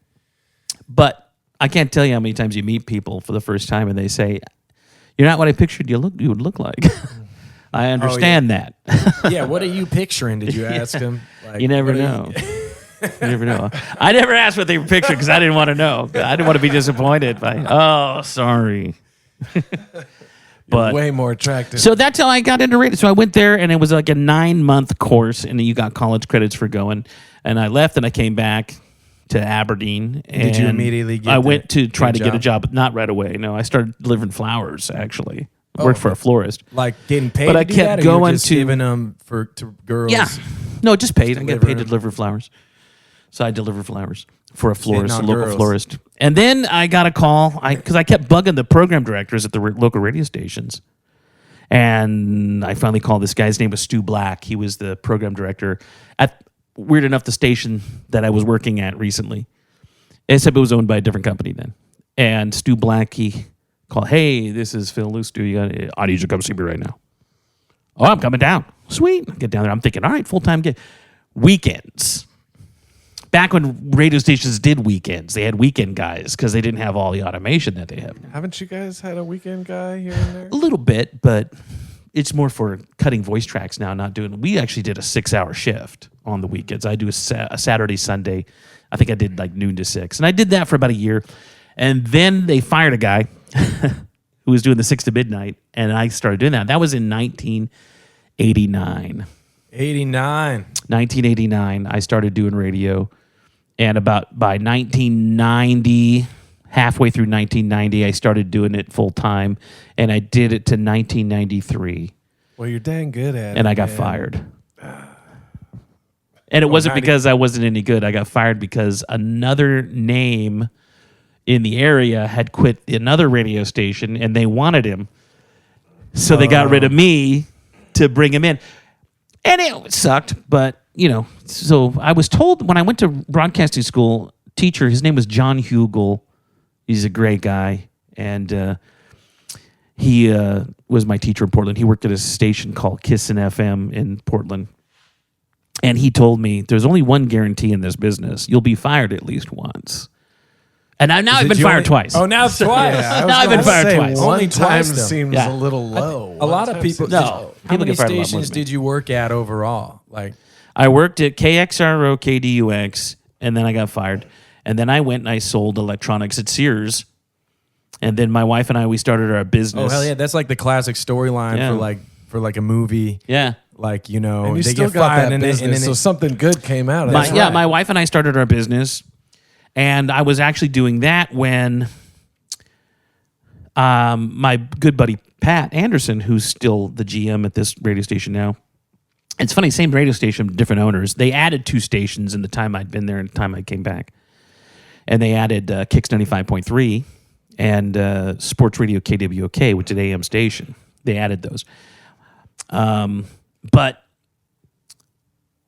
Speaker 2: But I can't tell you how many times you meet people for the first time and they say, "You're not what I pictured you would look like." I understand that.
Speaker 1: Yeah, what are you picturing? Did you ask him? Like,
Speaker 2: You never
Speaker 1: what are
Speaker 2: know. You never know. I never asked what they were picturing because I didn't want to know. I didn't want to be disappointed by, oh, sorry. But
Speaker 3: way more attractive.
Speaker 2: so that's how I got into radio. So I went there, and it was like a 9-month course, and you got college credits for going. And I left, and I came back to Aberdeen. And
Speaker 1: did you immediately get
Speaker 2: I went to try to
Speaker 1: good
Speaker 2: get a
Speaker 1: job?
Speaker 2: job, but not right away. No, I started delivering flowers, actually. Worked for a florist.
Speaker 1: Like getting paid
Speaker 2: But
Speaker 1: to
Speaker 2: I
Speaker 1: do
Speaker 2: kept
Speaker 1: that, or you're
Speaker 2: going
Speaker 1: just
Speaker 2: to-
Speaker 1: giving them to girls?
Speaker 2: Yeah. No, just paid. I get paid to
Speaker 1: them.
Speaker 2: deliver flowers. So I deliver flowers for a florist,
Speaker 1: Hitting
Speaker 2: a
Speaker 1: on
Speaker 2: local
Speaker 1: girls.
Speaker 2: florist. And then I got a call because I kept bugging the program directors at the local radio stations. And I finally called this guy. His name was Stu Black. He was the program director at, weird enough, the station that I was working at recently. Except it was owned by a different company then. And Stu Black, he called, hey, this is Phil Luce. I need you to come see me right now. Oh, I'm coming down. Sweet. I get down there. I'm thinking, all right, full-time gig. Weekends. Back when radio stations did weekends, they had weekend guys because they didn't have all the automation that they have now.
Speaker 3: Haven't you guys had a weekend guy here and there?
Speaker 2: A little bit, but it's more for cutting voice tracks now, not doing. We actually did a 6-hour shift on the weekends. I do a Saturday, Sunday. I think I did like noon to 6. And I did that for about a year. And then they fired a guy who was doing the 6 to midnight. And I started doing that. That was in 1989. 1989, I started doing radio. And by 1990, halfway through 1990, I started doing it full time. And I did it to 1993.
Speaker 3: Well, you're dang good at it.
Speaker 2: And I got
Speaker 3: man.
Speaker 2: fired. And it wasn't
Speaker 3: 90
Speaker 2: because I wasn't any good. I got fired because another name in the area had quit another radio station and they wanted him. So they got rid of me to bring him in. And it sucked, but, so I was told when I went to broadcasting school, teacher, his name was John Hugel. He's a great guy. And he was my teacher in Portland. He worked at a station called Kissin' FM in Portland. And he told me, there's only one guarantee in this business. You'll be fired at least once. And now I've been fired twice.
Speaker 1: Oh, now twice.
Speaker 3: Yeah, I was
Speaker 2: Now I've been
Speaker 3: gonna
Speaker 2: fired
Speaker 3: say,
Speaker 2: twice.
Speaker 3: One
Speaker 1: Only
Speaker 3: time
Speaker 1: twice, though.
Speaker 3: seems
Speaker 2: Yeah.
Speaker 3: a little low.
Speaker 1: A lot of people.
Speaker 2: No.
Speaker 1: How
Speaker 2: People
Speaker 1: many
Speaker 2: get fired a lot more
Speaker 1: stations
Speaker 2: than me.
Speaker 1: did you work at overall? Like,
Speaker 2: I worked at KXRO, KDUX, and then I got fired. And then I went and I sold electronics at Sears. And then my wife and I, we started our business.
Speaker 1: oh hell yeah, that's like the classic storyline
Speaker 2: Yeah.
Speaker 1: for like a movie.
Speaker 2: Yeah.
Speaker 1: Like, you know,
Speaker 3: And you
Speaker 1: they
Speaker 3: still
Speaker 1: get
Speaker 3: got
Speaker 1: fired
Speaker 3: that
Speaker 1: and
Speaker 3: business, so something good came out of
Speaker 2: My,
Speaker 3: that.
Speaker 2: yeah, my wife and I started our business. And I was actually doing that when my good buddy Pat Anderson, who's still the GM at this radio station now. It's funny, same radio station, different owners. They added 2 stations in the time I'd been there and the time I came back. And they added Kicks 95.3 and Sports Radio KWOK, which is an AM station. They added those. But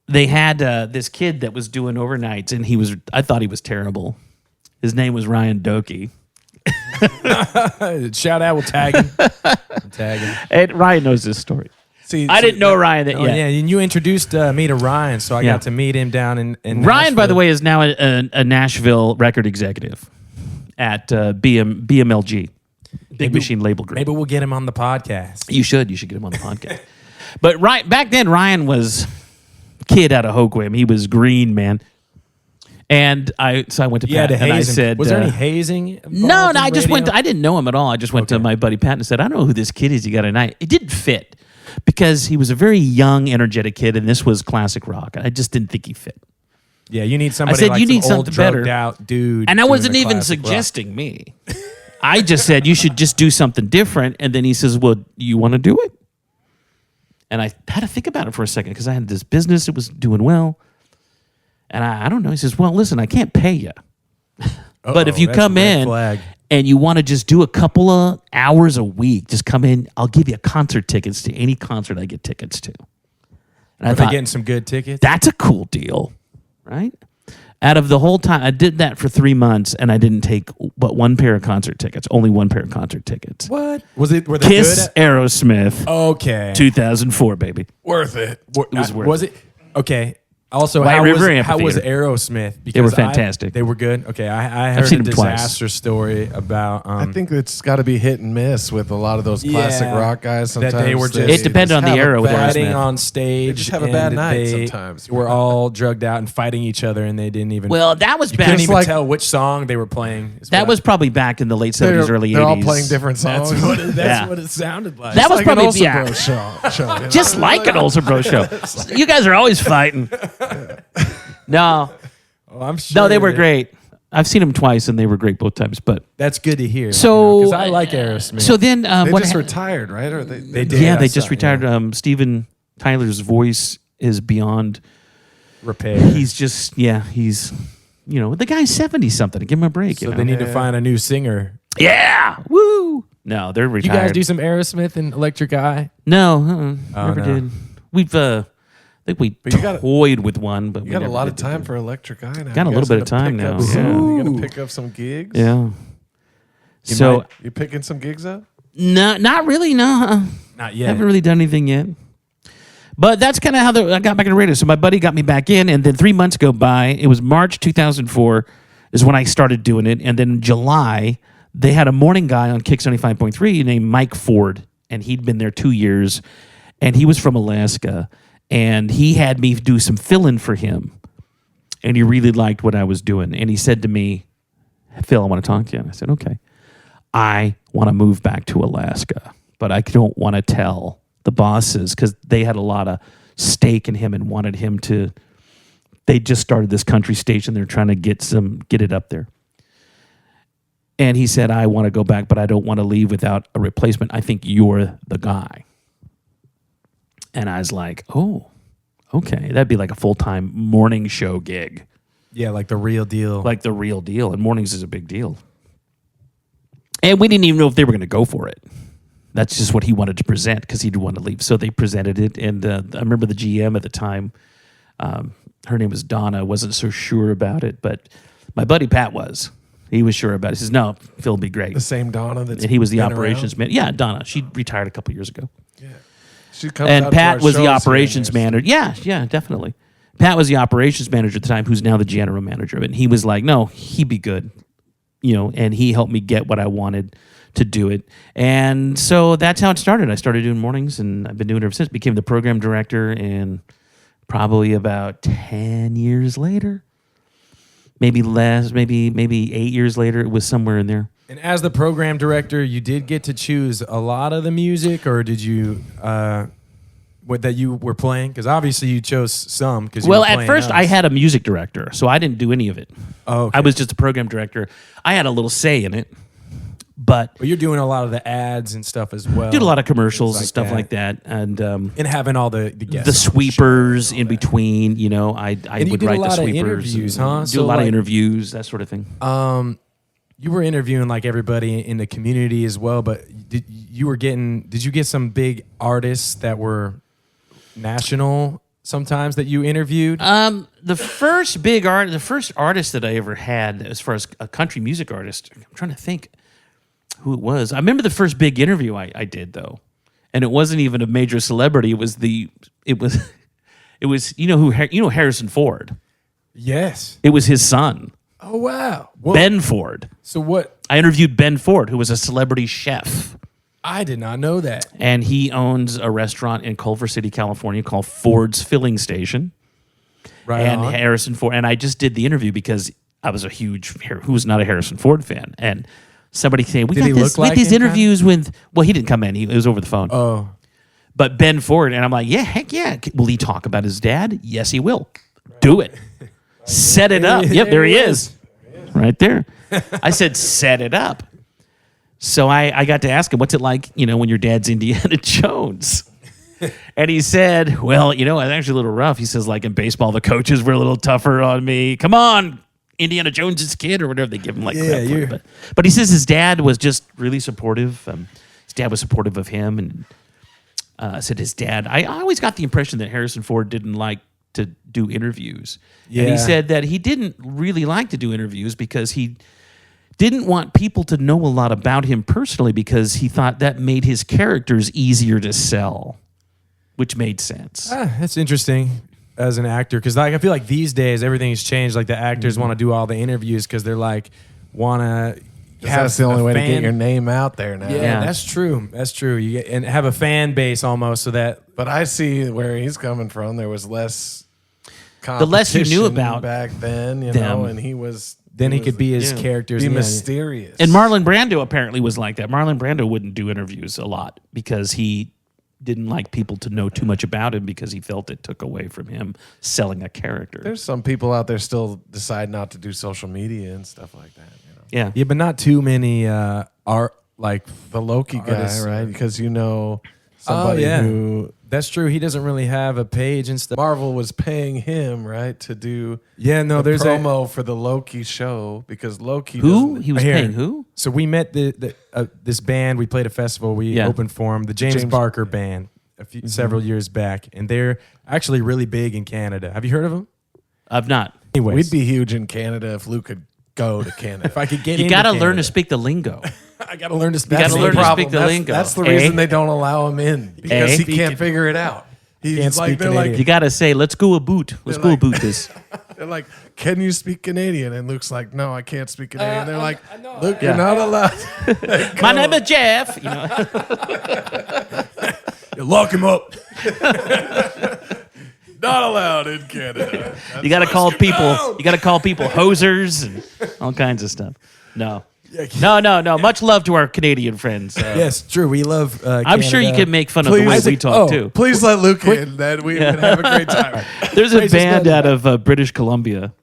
Speaker 2: they had this kid that was doing overnights, and I thought he was terrible. His name was Ryan Doki.
Speaker 1: shout out, we'll tag him.
Speaker 2: And Ryan knows this story.
Speaker 3: See,
Speaker 2: I didn't know Ryan that
Speaker 1: Oh,
Speaker 2: yet.
Speaker 1: yeah, and you introduced me to Ryan, so I
Speaker 2: Yeah.
Speaker 1: got to meet him down in
Speaker 2: Ryan, by the
Speaker 1: Nashville.
Speaker 2: way, is now a Nashville record executive at BMLG, Big Machine Label Group.
Speaker 1: Maybe we'll get him on the podcast.
Speaker 2: You should get him on the podcast. But back then, Ryan was a kid out of Hoquiam. He was green, man. And I went to
Speaker 1: Yeah,
Speaker 2: Pat
Speaker 1: the
Speaker 2: and I
Speaker 1: hazing.
Speaker 2: said,
Speaker 1: Was there any hazing? involved
Speaker 2: no,
Speaker 1: in
Speaker 2: I just
Speaker 1: radio?
Speaker 2: I didn't know him at all. I just went to my buddy Pat and said, I don't know who this kid is you got tonight. It didn't fit because he was a very young, energetic kid, and this was classic rock. I just didn't think he fit.
Speaker 1: Yeah, you need somebody.
Speaker 2: said,
Speaker 1: like
Speaker 2: you
Speaker 1: some
Speaker 2: need
Speaker 1: old,
Speaker 2: something better.
Speaker 1: drugged out dude.
Speaker 2: And I
Speaker 1: doing
Speaker 2: wasn't
Speaker 1: the
Speaker 2: even
Speaker 1: classic rock.
Speaker 2: suggesting me. I just said, you should just do something different. And then he says, well, you want to do it? And I had to think about it for a second because I had this business. It was doing well. And I don't know. He says, well, listen, I can't pay you. But if you
Speaker 1: that's
Speaker 2: come
Speaker 1: a red
Speaker 2: in
Speaker 1: flag.
Speaker 2: and you want to just do a couple of hours a week, just come in. I'll give you concert tickets to any concert I get tickets to. And I
Speaker 1: Are they
Speaker 2: thought,
Speaker 1: getting some good tickets?
Speaker 2: that's a cool deal, right? Out of the whole time, I did that for 3 months, and I didn't take but 1 pair of concert tickets. Only 1 pair of concert tickets.
Speaker 1: What was it? Were they
Speaker 2: Kiss
Speaker 1: good?
Speaker 2: Aerosmith,
Speaker 1: Okay,
Speaker 2: 2004, baby.
Speaker 3: worth it.
Speaker 2: It was worth
Speaker 1: Was it okay? Also,
Speaker 2: White
Speaker 1: how
Speaker 2: River
Speaker 1: was
Speaker 2: Amphitheater.
Speaker 1: Aerosmith? Because
Speaker 2: They were fantastic.
Speaker 1: they were good. Okay, I heard
Speaker 2: seen
Speaker 1: a
Speaker 2: them twice.
Speaker 1: disaster story about.
Speaker 3: I think it's got to be hit and miss with a lot of those classic
Speaker 1: Yeah,
Speaker 3: rock guys.
Speaker 1: that
Speaker 3: Sometimes
Speaker 1: they were just-
Speaker 2: It depended on the
Speaker 3: have a
Speaker 2: era with
Speaker 3: bad-
Speaker 1: fighting
Speaker 2: Aerosmith.
Speaker 1: on stage.
Speaker 3: They just have a bad
Speaker 1: and
Speaker 3: night
Speaker 1: they
Speaker 3: sometimes.
Speaker 1: Were all drugged out and fighting each other, and they didn't even.
Speaker 2: Well, that was
Speaker 1: you
Speaker 2: back.
Speaker 1: couldn't even
Speaker 3: like-
Speaker 1: tell which song they were playing. is
Speaker 2: That
Speaker 1: what
Speaker 2: was probably back in the late
Speaker 3: They're,
Speaker 2: 70s, early 80s.
Speaker 3: they're all playing different songs.
Speaker 1: That's what it,
Speaker 2: Yeah.
Speaker 1: what it sounded like.
Speaker 2: That was
Speaker 3: like
Speaker 2: probably
Speaker 3: an Olson
Speaker 2: yeah.
Speaker 3: Bros show. You know?
Speaker 2: Just like an Olson Bros show. You guys are always fighting. No,
Speaker 1: oh, I'm sure.
Speaker 2: no, they were
Speaker 1: that-
Speaker 2: great. I've seen them twice, and they were great both times. But
Speaker 1: That's good to hear.
Speaker 2: so
Speaker 1: because I like Aerosmith.
Speaker 2: So then,
Speaker 3: They
Speaker 2: what
Speaker 3: just
Speaker 2: ha-
Speaker 3: retired, right? Or they
Speaker 1: did.
Speaker 2: Yeah, they
Speaker 1: I
Speaker 2: just
Speaker 1: saw-
Speaker 2: retired. Steven Tyler's voice is beyond.
Speaker 1: repair.
Speaker 2: He's just he's the guy's 70 something. Give him a break.
Speaker 1: So
Speaker 2: you know?
Speaker 1: they need to find a new singer.
Speaker 2: Yeah, woo. No, they're
Speaker 1: You
Speaker 2: retired.
Speaker 1: guys do some Aerosmith and Electric Eye?
Speaker 2: No, never
Speaker 1: no.
Speaker 2: did. We've I think we
Speaker 3: you gotta-
Speaker 2: toyed with one, but
Speaker 3: You got a lot of time for Electric Eye now.
Speaker 2: Got a
Speaker 3: You
Speaker 2: little
Speaker 3: guys
Speaker 2: bit of
Speaker 3: gonna
Speaker 2: time
Speaker 3: pick up
Speaker 2: now,
Speaker 3: some-
Speaker 2: yeah.
Speaker 3: You gonna
Speaker 1: Ooh.
Speaker 3: pick up some gigs?
Speaker 2: Yeah. So
Speaker 3: You picking some gigs up?
Speaker 2: no, not really. No,
Speaker 1: Not yet.
Speaker 2: haven't really done anything yet. But that's kind of how I got back in the radio. So my buddy got me back in, and then 3 months go by. It was March 2004 is when I started doing it, and then in July they had a morning guy on Kicks 95.3 named Mike Ford, and he'd been there 2 years, and he was from Alaska, and he had me do some fill-in for him, and he really liked what I was doing, and he said to me, "Phil, I want to talk to you." And I said, "Okay, I want to move back to Alaska, but I don't want to tell the bosses because they had a lot of stake in him and wanted him to. They just started this country station. They're trying to get it up there." And he said, "I want to go back, but I don't want to leave without a replacement. I think you're the guy." And I was like, "Oh, okay, that'd be like a full-time morning show gig,
Speaker 1: Yeah, like the real deal.
Speaker 2: like the real deal. And mornings is a big deal." And we didn't even know if they were going to go for it. That's just what he wanted to present because he didn't want to leave. So they presented it. And I remember the GM at the time, her name was Donna, wasn't so sure about it. But my buddy Pat was. He was sure about it. He says, "No, Phil will be great."
Speaker 3: The same Donna that's
Speaker 2: And he was the
Speaker 3: been
Speaker 2: operations
Speaker 3: around?
Speaker 2: man. Yeah, Donna. She retired a couple years ago.
Speaker 3: She comes out
Speaker 2: And
Speaker 3: to
Speaker 2: Pat
Speaker 3: our
Speaker 2: was the
Speaker 3: shows here
Speaker 2: operations
Speaker 3: and there.
Speaker 2: manager. Yeah, definitely. Pat was the operations manager at the time, who's now the general manager of it. And he was like, "No, he'd be good. and he helped me get what I wanted to do it. And so that's how it started. I started doing mornings, and I've been doing it ever since. Became the program director, and probably about 10 years later, maybe less, maybe 8 years later, it was somewhere in there.
Speaker 1: And as the program director, you did get to choose a lot of the music, or did you what that you were playing? Because obviously you chose some.
Speaker 2: Well, at first I had a music director, so I didn't do any of it.
Speaker 1: Oh, okay.
Speaker 2: I was just a program director. I had a little say in it, but
Speaker 1: you're doing a lot of the ads and stuff as well.
Speaker 2: Did a lot of commercials and stuff like that, and
Speaker 1: having all the guests,
Speaker 2: the sweepers in between. I would write the sweepers.
Speaker 1: Interviews, huh?
Speaker 2: Do a lot of interviews, that sort of thing.
Speaker 1: You were interviewing like everybody in the community as well, but did you get some big artists that were national sometimes that you interviewed?
Speaker 2: The first artist that I ever had as far as a country music artist, I'm trying to think who it was. I remember the first big interview I did though, and it wasn't even a major celebrity. It was Harrison Ford.
Speaker 1: Yes,
Speaker 2: it was his son.
Speaker 1: Oh wow,
Speaker 2: Ben Ford.
Speaker 1: So what?
Speaker 2: I interviewed Ben Ford, who was a celebrity chef.
Speaker 1: I did not know that.
Speaker 2: And he owns a restaurant in Culver City, California called Ford's Filling Station.
Speaker 1: Right
Speaker 2: and
Speaker 1: on.
Speaker 2: Harrison Ford. And I just did the interview because I was who was not a Harrison Ford fan. And somebody saying, we got these interviews with, well, he didn't come in. It was over the phone.
Speaker 1: Oh.
Speaker 2: But Ben Ford, and I'm like, yeah, heck yeah. Will he talk about his dad? Yes, he will. Do it. Set it up. Yep, there he is. Right there. I said, set it up. So I got to ask him, what's it like, when your dad's Indiana Jones? And he said, well, it's actually a little rough. He says, like in baseball, the coaches were a little tougher on me. Come on, Indiana Jones's kid or whatever. They give him crap for it. But he says his dad was just really supportive. His dad was supportive of him. And said his dad, I always got the impression that Harrison Ford didn't like to do interviews. Yeah. And he said that he didn't really like to do interviews because he didn't want people to know a lot about him personally because he thought that made his characters easier to sell, which made sense.
Speaker 1: That's interesting as an actor because I feel like these days everything's changed. Like the actors want to do all the interviews because they're like want to.
Speaker 3: That's the only way to get your name out there now.
Speaker 1: Yeah, that's true. That's true. And have a fan base almost so that.
Speaker 3: But I see where he's coming from. There was less competition
Speaker 2: the less you knew about
Speaker 3: back then, and he was.
Speaker 1: Then he could be his characters.
Speaker 3: Be mysterious.
Speaker 2: And Marlon Brando apparently was like that. Marlon Brando wouldn't do interviews a lot because he didn't like people to know too much about him because he felt it took away from him selling a character.
Speaker 3: There's some people out there still decide not to do social media and stuff like that.
Speaker 2: Yeah.
Speaker 1: Yeah, but not too many art like
Speaker 3: the Loki guy, right? Because somebody who.
Speaker 1: That's true. He doesn't really have a page and stuff.
Speaker 3: Marvel was paying him, right, to do
Speaker 1: there's
Speaker 3: promo for the Loki show because Loki.
Speaker 2: Who? He was paying who?
Speaker 1: So we met this band. We played a festival. We opened for him, the James Barker Band, several years back, and they're actually really big in Canada. Have you heard of them?
Speaker 2: I've not.
Speaker 1: Anyways.
Speaker 3: We'd be huge in Canada if Luke could go to Canada.
Speaker 1: If I could get
Speaker 2: you got to learn to speak the lingo.
Speaker 1: I got to learn to speak.
Speaker 2: You got to learn to speak the lingo.
Speaker 3: That's the reason they don't allow him in because he can't figure it out.
Speaker 1: He's like, they're like,
Speaker 2: you got to say, let's go a boot. Let's go a boot this.
Speaker 3: They're like, can you speak Canadian? And Luke's like, no, I can't speak Canadian. They're like, Luke, you're not allowed.
Speaker 2: My name is Jeff.
Speaker 3: You lock him up. Not allowed in Canada.
Speaker 2: You got to call people. You got to call people hosers and all kinds of stuff. No. No. Much love to our Canadian friends.
Speaker 1: Yes, true. We love
Speaker 2: I'm sure you can make fun of the way we talk, too.
Speaker 3: Please let Luke in. Then we would have a great time.
Speaker 2: There's a band out of British Columbia,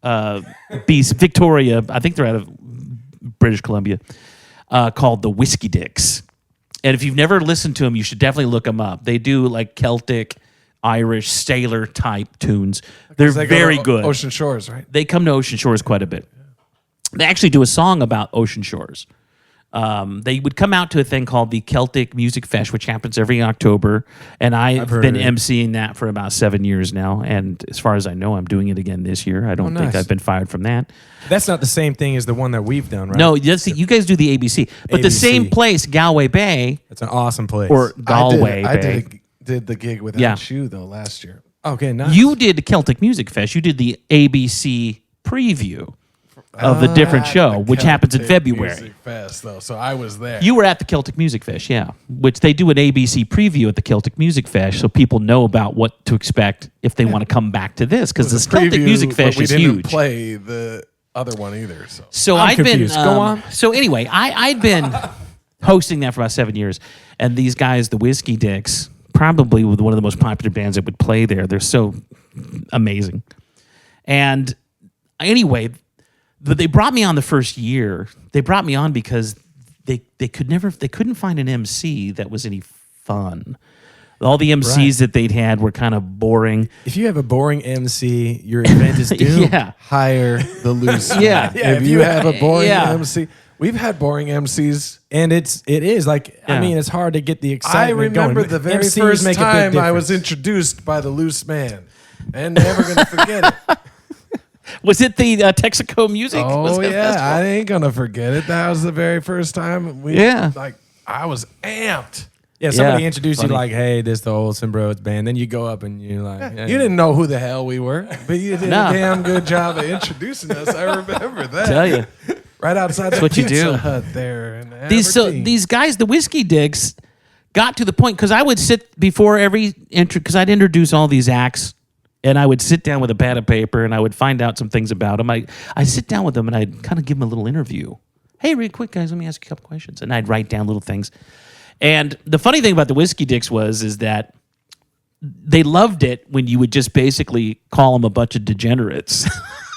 Speaker 2: Victoria. I think they're out of British Columbia, called the Whiskey Dicks. And if you've never listened to them, you should definitely look them up. They do like Celtic, Irish, sailor type tunes. They're very good.
Speaker 3: Ocean Shores, right?
Speaker 2: They come to Ocean Shores quite a bit. They actually do a song about Ocean Shores. They would come out to a thing called the Celtic Music Fest, which happens every October. And I've been emceeing that for about 7 years now. And as far as I know, I'm doing it again this year. I don't think I've been fired from that.
Speaker 1: That's not the same thing as the one that we've done, right?
Speaker 2: No, you guys do the ABC. But the same place, Galway Bay.
Speaker 1: That's an awesome place.
Speaker 2: Or Galway Bay.
Speaker 3: I did the gig without you, though, last year.
Speaker 1: Okay, nice.
Speaker 2: You did the Celtic Music Fest. You did the ABC preview. of the different show, which happens in
Speaker 3: Celtic
Speaker 2: February.
Speaker 3: Music Fest, though, so I was there.
Speaker 2: You were at the Celtic Music Fest, yeah, which they do an ABC preview at the Celtic Music Fest, so people know about what to expect if they want to come back to this, because the Celtic
Speaker 3: Preview,
Speaker 2: Music
Speaker 3: but
Speaker 2: Fest
Speaker 3: we
Speaker 2: is
Speaker 3: didn't
Speaker 2: huge.
Speaker 3: play the other one either.
Speaker 2: So
Speaker 1: I'm
Speaker 2: I'd been
Speaker 1: confused. Go on.
Speaker 2: So anyway, I'd been hosting that for about 7 years, and these guys, the Whiskey Dicks, probably one of the most popular bands that would play there. They're so amazing. And anyway, they brought me on the first year. They brought me on because they couldn't find an MC that was any fun. All the MCs that they'd had were kind of boring.
Speaker 1: If you have a boring MC, your event is doomed.
Speaker 2: Yeah.
Speaker 3: Hire the Luceman.
Speaker 2: Yeah.
Speaker 3: If you have a boring
Speaker 2: Yeah.
Speaker 3: MC, we've had boring MCs.
Speaker 1: And it is like, I
Speaker 2: Yeah.
Speaker 1: mean, it's hard to get the
Speaker 3: I
Speaker 1: excitement going.
Speaker 3: remember the very
Speaker 1: MCs
Speaker 3: first
Speaker 1: make a big
Speaker 3: time I was
Speaker 1: difference.
Speaker 3: introduced by the Luceman, and never gonna forget it.
Speaker 2: Was it the Texaco Music? Was
Speaker 3: Oh
Speaker 2: it
Speaker 3: yeah,
Speaker 2: festival?
Speaker 3: I ain't gonna forget it. That was the very first time
Speaker 2: Yeah.
Speaker 3: I was amped.
Speaker 1: Yeah, somebody
Speaker 2: Yeah,
Speaker 1: introduced
Speaker 2: funny.
Speaker 1: you like, hey, this the Olson Bros band. Then you go up and you're like, hey.
Speaker 3: You didn't know who the hell we were, but you did
Speaker 2: No.
Speaker 3: a damn good job of introducing us. I remember that.
Speaker 2: Tell you.
Speaker 3: Right outside the
Speaker 2: what you
Speaker 3: Pizza
Speaker 2: do.
Speaker 3: Hut there in
Speaker 2: These these guys, the Whiskey Dicks, got to the point because I would sit before every intro because I'd introduce all these acts, and I would sit down with a pad of paper and I would find out some things about them. I sit down with them and I'd kind of give them a little interview. Hey, real quick, guys, let me ask you a couple questions, and I'd write down little things. And the funny thing about the Whiskey Dicks is that they loved it when you would just basically call them a bunch of degenerates.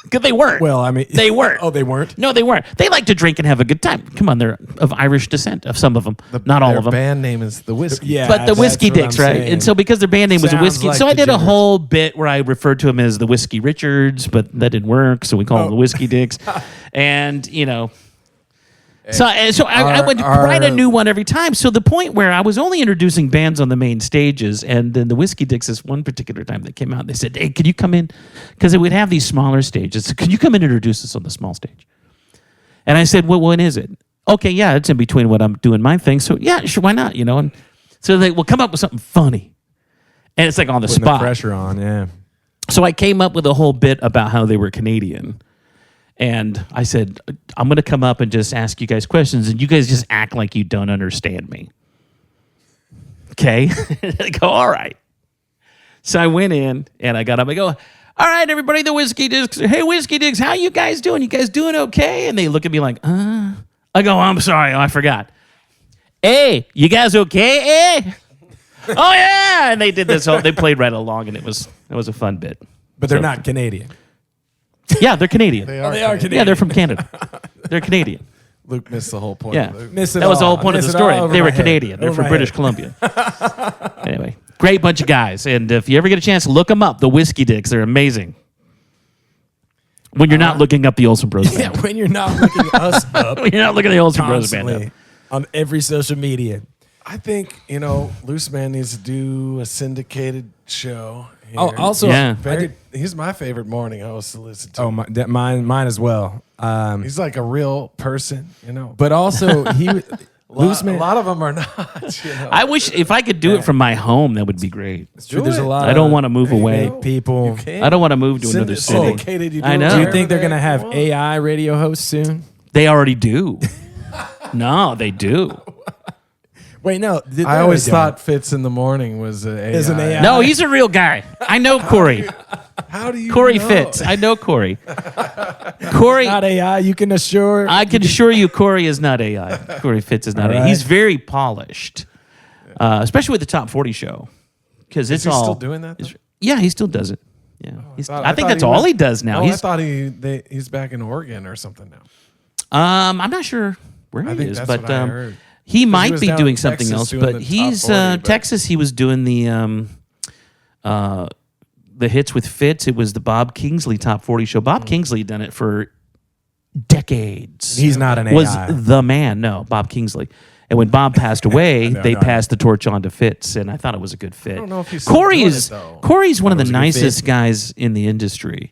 Speaker 2: Because they weren't.
Speaker 1: Well, I mean,
Speaker 2: They weren't.
Speaker 1: Oh, they weren't?
Speaker 2: No, they weren't. They like to drink and have a good time. Come on, they're of Irish descent, of some of them. Not all
Speaker 3: Their
Speaker 2: of them.
Speaker 3: band name is the Whiskey.
Speaker 1: Yeah.
Speaker 2: But the
Speaker 1: that's
Speaker 2: Whiskey
Speaker 1: what I'm
Speaker 2: Dicks, right?
Speaker 1: saying.
Speaker 2: And so because their band name was a
Speaker 1: Sounds
Speaker 2: Whiskey,
Speaker 1: like
Speaker 2: so I did a
Speaker 1: degenerates.
Speaker 2: whole bit where I referred to them as the Whiskey Richards, but that didn't work, so we call them the Whiskey Dicks. And, so I would write a new one every time. So the point where I was only introducing bands on the main stages, and then the Whiskey Dicks, this one particular time they came out, they said, hey, could you come in? Because they would have these smaller stages. So, could you come in and introduce us on the small stage? And I said, well, when is it? Okay, yeah, it's in between what I'm doing my thing. So yeah, sure, why not? And so they will come up with something funny. And it's like on the
Speaker 1: Putting
Speaker 2: spot.
Speaker 1: the pressure on, yeah.
Speaker 2: So I came up with a whole bit about how they were Canadian. And I said, I'm going to come up and just ask you guys questions, and you guys just act like you don't understand me. Okay? They go, all right. So I went in, and I got up. I go, all right, everybody, the Whiskey Dicks. Hey, Whiskey Dicks, how you guys doing? You guys doing okay? And they look at me like, I go, I'm sorry, I forgot. Hey, you guys okay? Eh? Oh, yeah. And they did this they played right along, and it was a fun bit.
Speaker 1: But they're not Canadian.
Speaker 2: Yeah, they're Canadian.
Speaker 3: They
Speaker 1: They are
Speaker 3: Canadian.
Speaker 1: Canadian.
Speaker 2: Yeah, they're from Canada. They're Canadian.
Speaker 3: Luke missed the whole point.
Speaker 2: Yeah.
Speaker 3: Luke.
Speaker 1: Miss it
Speaker 2: That was the
Speaker 1: all.
Speaker 2: whole point of
Speaker 1: Miss
Speaker 2: the
Speaker 1: it
Speaker 2: story.
Speaker 1: all over
Speaker 2: They were
Speaker 1: my head.
Speaker 2: Canadian. They're
Speaker 1: Over
Speaker 2: from
Speaker 1: my
Speaker 2: British
Speaker 1: head.
Speaker 2: Columbia. Anyway, great bunch of guys. And if you ever get a chance, look them up. The Whiskey Dicks. They're amazing. When you're not looking up the Olson Bros
Speaker 1: Yeah,
Speaker 2: band.
Speaker 1: when you're not looking us up
Speaker 2: When you're not looking at the Olson Bros band.
Speaker 1: constantly on every social media.
Speaker 3: I think, Luceman needs to do a syndicated show. Here.
Speaker 1: Oh, also,
Speaker 2: Yeah.
Speaker 3: He's my favorite morning host to listen to.
Speaker 1: Oh, mine as well.
Speaker 3: He's like a real person,
Speaker 1: But also,
Speaker 3: a
Speaker 1: Luceman.
Speaker 3: lot of them are not.
Speaker 2: I wish if I could do it from my home, that would be great.
Speaker 1: True, there's a
Speaker 3: it.
Speaker 1: lot.
Speaker 2: I don't want to move away.
Speaker 3: go.
Speaker 1: people.
Speaker 3: can't.
Speaker 2: I don't want to move to another city.
Speaker 3: Syndicated, you do
Speaker 2: I
Speaker 3: it
Speaker 2: know.
Speaker 1: Do you
Speaker 3: wherever
Speaker 1: think they're
Speaker 3: they
Speaker 1: gonna have
Speaker 3: want.
Speaker 1: AI radio hosts soon?
Speaker 2: They already do. No, they do.
Speaker 1: Wait, no.
Speaker 3: I always thought Fitz in the morning was an AI.
Speaker 1: Is an AI.
Speaker 2: No, he's a real guy. I know Corey.
Speaker 3: How do you
Speaker 2: Corey
Speaker 3: know?
Speaker 2: Fitz. I know Corey. Corey,
Speaker 1: not AI. You can assure.
Speaker 2: I can assure you Corey is not AI. Corey Fitz is not
Speaker 1: All
Speaker 2: AI.
Speaker 1: right.
Speaker 2: He's very polished, especially with the Top 40 show. Because it's
Speaker 3: Is he
Speaker 2: all.
Speaker 3: still doing that, though?
Speaker 2: Yeah, he still does it. Yeah. I think
Speaker 3: thought
Speaker 2: that's
Speaker 3: he
Speaker 2: all
Speaker 3: was-
Speaker 2: he does now.
Speaker 3: Oh, I
Speaker 2: He's,
Speaker 3: thought he's back in Oregon or something now.
Speaker 2: I'm not sure where he
Speaker 3: think
Speaker 2: is,
Speaker 3: that's
Speaker 2: but
Speaker 3: what I heard.
Speaker 2: he
Speaker 3: was
Speaker 2: might be
Speaker 3: down
Speaker 2: doing
Speaker 3: in
Speaker 2: something
Speaker 3: Texas
Speaker 2: else.
Speaker 3: doing
Speaker 2: But
Speaker 3: the
Speaker 2: he's
Speaker 3: Top 40, but-
Speaker 2: Texas. He was doing the hits with Fitz. It was the Bob Kingsley Top 40 show. Bob Kingsley had done it for decades.
Speaker 1: He's not an AI.
Speaker 2: Was the man. No, Bob Kingsley. And when Bob passed away, they passed the torch on to Fitz, and I thought it was a good fit. I
Speaker 3: don't know if he's still doing it, though.
Speaker 2: Corey's one of the
Speaker 1: was a good
Speaker 2: nicest
Speaker 1: fit.
Speaker 2: guys in the industry,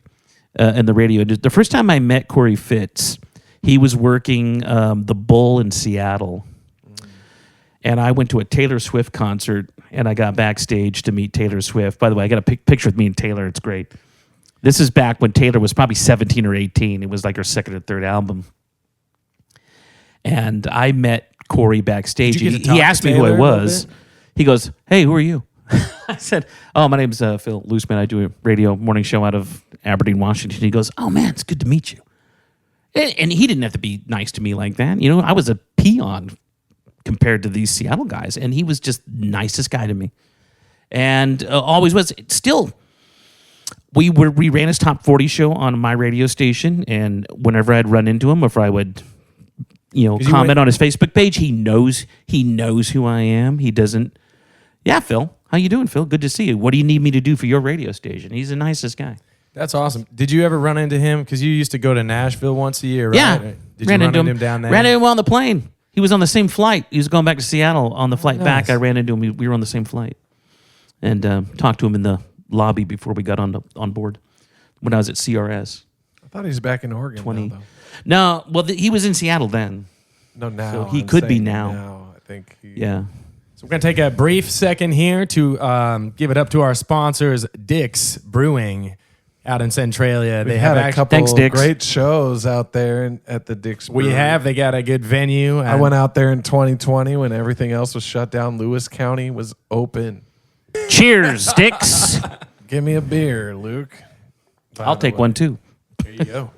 Speaker 2: in the radio industry. The first time I met Corey Fitz, he was working the Bull in Seattle. And I went to a Taylor Swift concert, and I got backstage to meet Taylor Swift. By the way, I got a picture with me and Taylor. It's great. This is back when Taylor was probably 17 or 18. It was like her second or third album. And I met Corey backstage.
Speaker 1: Did you get to talk
Speaker 2: He
Speaker 1: to
Speaker 2: asked me who
Speaker 1: Taylor
Speaker 2: I
Speaker 1: a little
Speaker 2: was.
Speaker 1: bit?
Speaker 2: He goes, "Hey, who are you?" I said, "Oh, my name's Phil Luceman. I do a radio morning show out of Aberdeen, Washington." He goes, "Oh, man, it's good to meet you." And he didn't have to be nice to me like that. You know, I was a peon compared to these Seattle guys. And he was just nicest guy to me. And always was. Still, we ran his top 40 show on my radio station. And whenever I'd run into him, or if I would, comment on his Facebook page, he knows who I am. He doesn't. Yeah, Phil. How you doing, Phil? Good to see you. What do you need me to do for your radio station? He's the nicest guy.
Speaker 1: That's awesome. Did you ever run into him? Because you used to go to Nashville once a year, right?
Speaker 2: Yeah.
Speaker 1: Did you run into him down there?
Speaker 2: Ran into him on the plane. He was on the same flight. He was going back to Seattle. On the flight back, I ran into him. We were on the same flight. And talked to him in the lobby before we got on board when I was at CRS.
Speaker 3: I thought he was back in Oregon.
Speaker 2: 20.
Speaker 3: Now, though.
Speaker 2: No, well, he was in Seattle then.
Speaker 3: No, now.
Speaker 2: So he
Speaker 3: I'm
Speaker 2: could be
Speaker 3: saying
Speaker 2: now.
Speaker 3: I think.
Speaker 2: Yeah.
Speaker 1: So we're going to take a brief second here to give it up to our sponsors, Dick's Brewing out in Centralia.
Speaker 3: They had a couple
Speaker 2: Thanks, Dick's.
Speaker 3: great shows out there at the Dick's
Speaker 1: We
Speaker 3: Brewery.
Speaker 1: have. They got a good venue.
Speaker 3: I went out there in 2020 when everything else was shut down. Lewis County was open.
Speaker 2: Cheers, Dicks.
Speaker 3: Give me a beer, Luke.
Speaker 2: I'll take one too.
Speaker 3: There you go.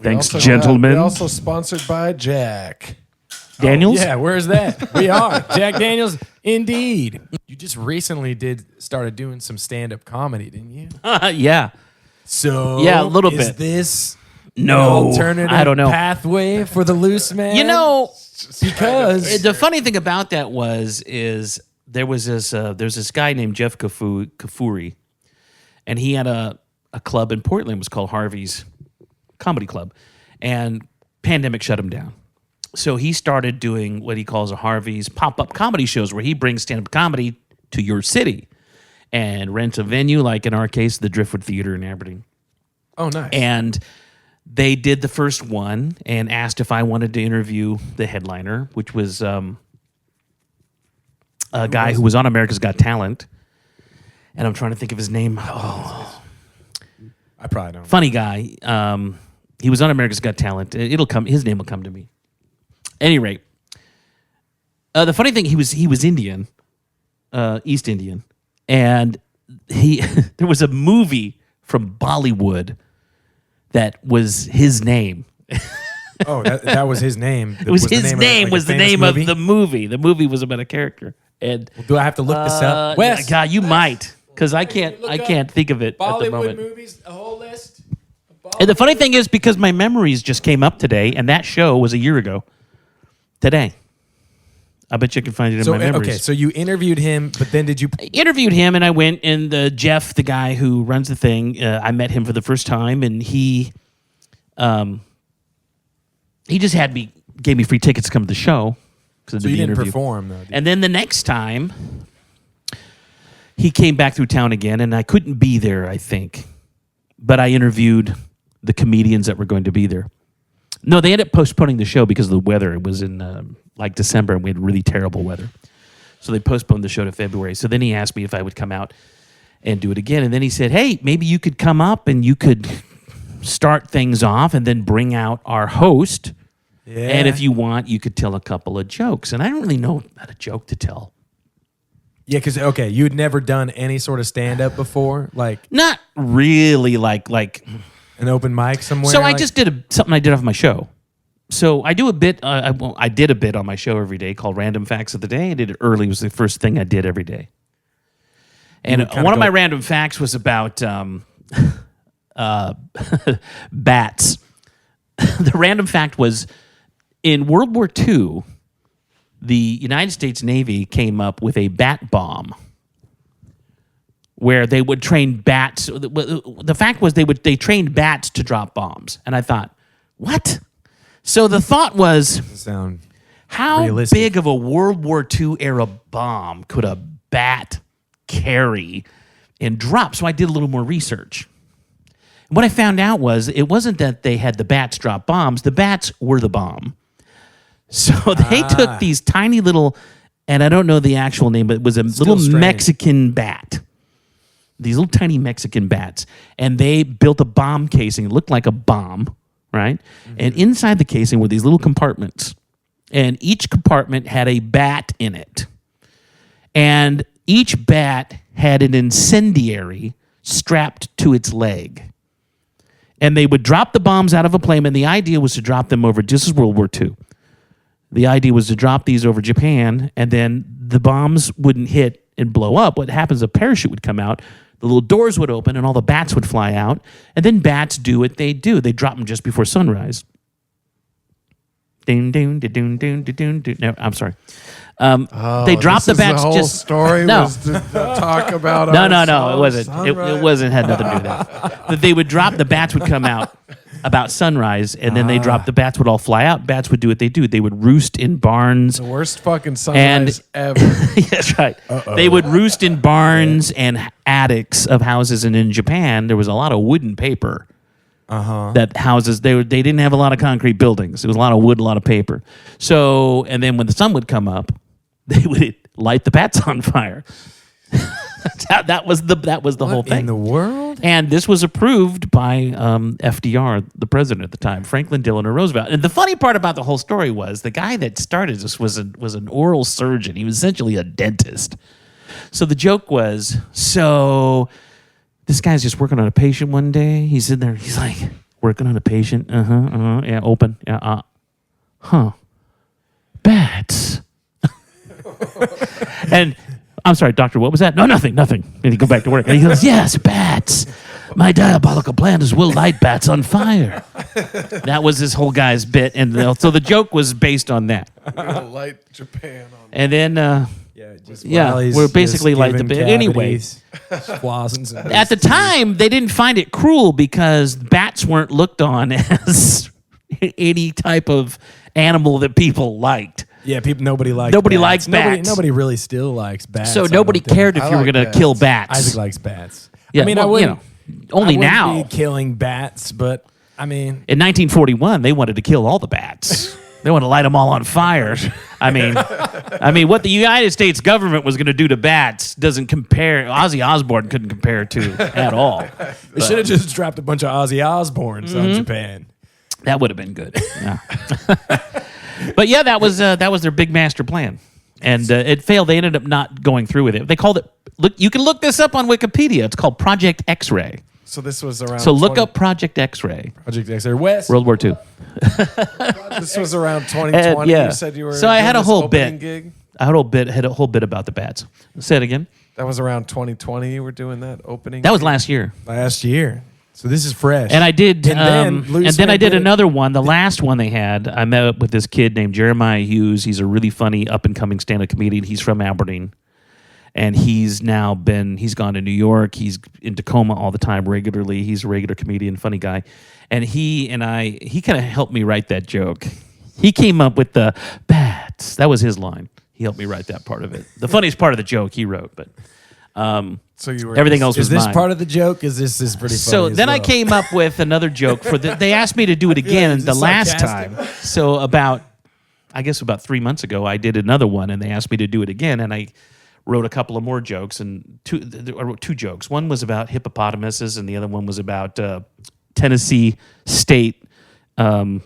Speaker 2: Thanks,
Speaker 3: We
Speaker 2: gentlemen.
Speaker 3: also sponsored by Jack.
Speaker 2: Daniels?
Speaker 1: Yeah, where's that? We are. Jack Daniels, indeed. You just recently started doing some stand-up comedy, didn't you?
Speaker 2: Yeah.
Speaker 1: So
Speaker 2: Yeah, a little
Speaker 1: is
Speaker 2: bit.
Speaker 1: this
Speaker 2: No,
Speaker 1: an alternative
Speaker 2: I don't know.
Speaker 1: pathway for the loose man? Because
Speaker 2: The funny thing about that is there's this guy named Jeff Kafuri, and he had a club in Portland. It was called Harvey's Comedy Club, and pandemic shut him down. So he started doing what he calls a Harvey's pop-up comedy shows, where he brings stand-up comedy to your city and rents a venue, like in our case, the Driftwood Theater in Aberdeen.
Speaker 3: Oh, nice.
Speaker 2: And they did the first one and asked if I wanted to interview the headliner, which was a guy who was on America's Got Talent. And I'm trying to think of his name. Oh,
Speaker 1: I probably don't.
Speaker 2: funny guy. He was on America's Got Talent. It'll come. His name will come to me. Any rate, the funny thing, he was Indian, East Indian, and there was a movie from Bollywood that was his name.
Speaker 1: Oh, that was his name.
Speaker 2: It was his name was the name
Speaker 1: movie?
Speaker 2: of the movie. The movie was about a character. And
Speaker 1: Do I have to look this up? Wes,
Speaker 2: God, you might, because I can't think of it at the
Speaker 1: Bollywood
Speaker 2: moment.
Speaker 1: movies, a whole list.
Speaker 2: And the funny thing is, because my memories just came up today, and that show was a year ago. Today. I bet you can find it in my memories.
Speaker 1: Okay, so you interviewed him, but then did you?
Speaker 2: I interviewed him, and I went, and Jeff, the guy who runs the thing, I met him for the first time, and he just gave me free tickets to come to the show.
Speaker 1: So you didn't perform, though.
Speaker 2: And then the next time, he came back through town again, and I couldn't be there, I think. But I interviewed the comedians that were going to be there. No, they ended up postponing the show because of the weather. It was in December, and we had really terrible weather. So they postponed the show to February. So then he asked me if I would come out and do it again. And then he said, hey, maybe you could come up and you could start things off and then bring out our host.
Speaker 1: Yeah.
Speaker 2: And if you want, you could tell a couple of jokes. And I don't really know how a joke to tell.
Speaker 1: Yeah, because, okay, you'd never done any sort of stand-up before? Like
Speaker 2: Not really like
Speaker 1: an open mic somewhere?
Speaker 2: So I
Speaker 1: like-
Speaker 2: just did something I did off my show. So I do a bit. I did a bit on my show every day called Random Facts of the Day. I did it early. It was the first thing I did every day. And
Speaker 1: would kinda
Speaker 2: one of my
Speaker 1: go-
Speaker 2: random facts was about bats. The random fact was in World War II, the United States Navy came up with a bat bomb where they would train bats. The fact was they trained bats to drop bombs. And I thought, what? So the thought was,
Speaker 1: sound
Speaker 2: how
Speaker 1: realistic.
Speaker 2: big of a World War II era bomb could a bat carry and drop? So I did a little more research. And what I found out was it wasn't that they had the bats drop bombs. The bats were the bomb. So they took these tiny little, and I don't know the actual name, but it was a little
Speaker 1: strange.
Speaker 2: Mexican bat. these little tiny Mexican bats, and they built a bomb casing. It looked like a bomb, right? And inside the casing were these little compartments, and each compartment had a bat in it. And each bat had an incendiary strapped to its leg. And they would drop the bombs out of a plane, and the idea was to drop them over, this is World War II. The idea was to drop these over Japan, and then the bombs wouldn't hit and blow up. What happens, a parachute would come out, the little doors would open, and all the bats would fly out. And then bats do what they do. They drop them just before sunrise. Ding, ding, ding, ding, ding, ding, ding. No, I'm sorry. They dropped the bats.
Speaker 3: The whole
Speaker 2: just
Speaker 3: story
Speaker 2: no.
Speaker 3: was to talk about.
Speaker 2: No. It wasn't. It wasn't. Had nothing to do with that. But they would drop. The bats would come out about sunrise, and then they drop. The bats would all fly out. Bats would do what they do. They would roost in barns.
Speaker 3: The worst fucking sunrise ever.
Speaker 2: That's right. They would roost in barns and attics of houses. And in Japan, there was a lot of wood and paper. That houses, they didn't have a lot of concrete buildings. It was a lot of wood, a lot of paper. So, and then when the sun would come up, they would light the bats on fire. that was the whole thing.
Speaker 1: In the world?
Speaker 2: And this was approved by FDR, the president at the time, Franklin Delano Roosevelt. And the funny part about the whole story was the guy that started this was an oral surgeon. He was essentially a dentist. So the joke was, this guy's just working on a patient one day. He's in there. He's like, working on a patient. Yeah, open. Yeah, bats. And I'm sorry, doctor, what was that? No, nothing. And he go back to work. And he goes, yes, bats. My diabolical plan is we'll light bats on fire. That was this whole guy's bit. And so the joke was based on that.
Speaker 3: We're gonna light Japan on.
Speaker 2: And then...
Speaker 1: Yeah,
Speaker 2: we're basically like the bit. Anyway, at the time, they didn't find it cruel because bats weren't looked on as any type of animal that people liked.
Speaker 1: Yeah, nobody likes
Speaker 2: bats.
Speaker 1: Nobody really still likes bats.
Speaker 2: So nobody cared if you were going to kill bats.
Speaker 1: Isaac likes bats.
Speaker 2: Yeah,
Speaker 1: I mean,
Speaker 2: well,
Speaker 1: I wouldn't.
Speaker 2: Only
Speaker 1: I wouldn't
Speaker 2: now.
Speaker 1: be killing bats, but I mean,
Speaker 2: in 1941, they wanted to kill all the bats. They want to light them all on fire. I mean, what the United States government was going to do to bats doesn't compare. Ozzy Osbourne couldn't compare to at all.
Speaker 1: They should have just dropped a bunch of Ozzy Osbournes on Japan.
Speaker 2: That would have been good. Yeah. But yeah, that was their big master plan, and it failed. They ended up not going through with it. They called it. Look, you can look this up on Wikipedia. It's called Project X-Ray.
Speaker 3: So this was around.
Speaker 2: So look up Project X-Ray.
Speaker 1: Project X-Ray West.
Speaker 2: World War II.
Speaker 3: This was around 2020.
Speaker 2: Yeah.
Speaker 3: You said you were.
Speaker 2: So I had a whole
Speaker 3: bit.
Speaker 2: bit. I had a whole bit about the bats. Say it again.
Speaker 3: That was around 2020. You were doing that opening.
Speaker 2: That was last year.
Speaker 1: Last year. So this is fresh.
Speaker 2: And I did.
Speaker 1: And then
Speaker 2: I did another one. The last one they had, I met up with this kid named Jeremiah Hughes. He's a really funny up and coming stand up comedian. He's from Aberdeen. And he's gone to New York. He's in Tacoma all the time regularly. He's a regular comedian, funny guy. And he kind of helped me write that joke. He came up with the bats. That was his line. He helped me write that part of it. The funniest part of the joke he wrote, but
Speaker 3: so you were
Speaker 2: everything else was
Speaker 1: Is this
Speaker 2: mine.
Speaker 1: part of the joke? Is this pretty funny?
Speaker 2: So then I came up with another joke they asked me to do it again the last time. So about 3 months ago, I did another one, and they asked me to do it again, and I wrote a couple of more jokes, and I wrote two jokes. One was about hippopotamuses, and the other one was about Tennessee state roadkill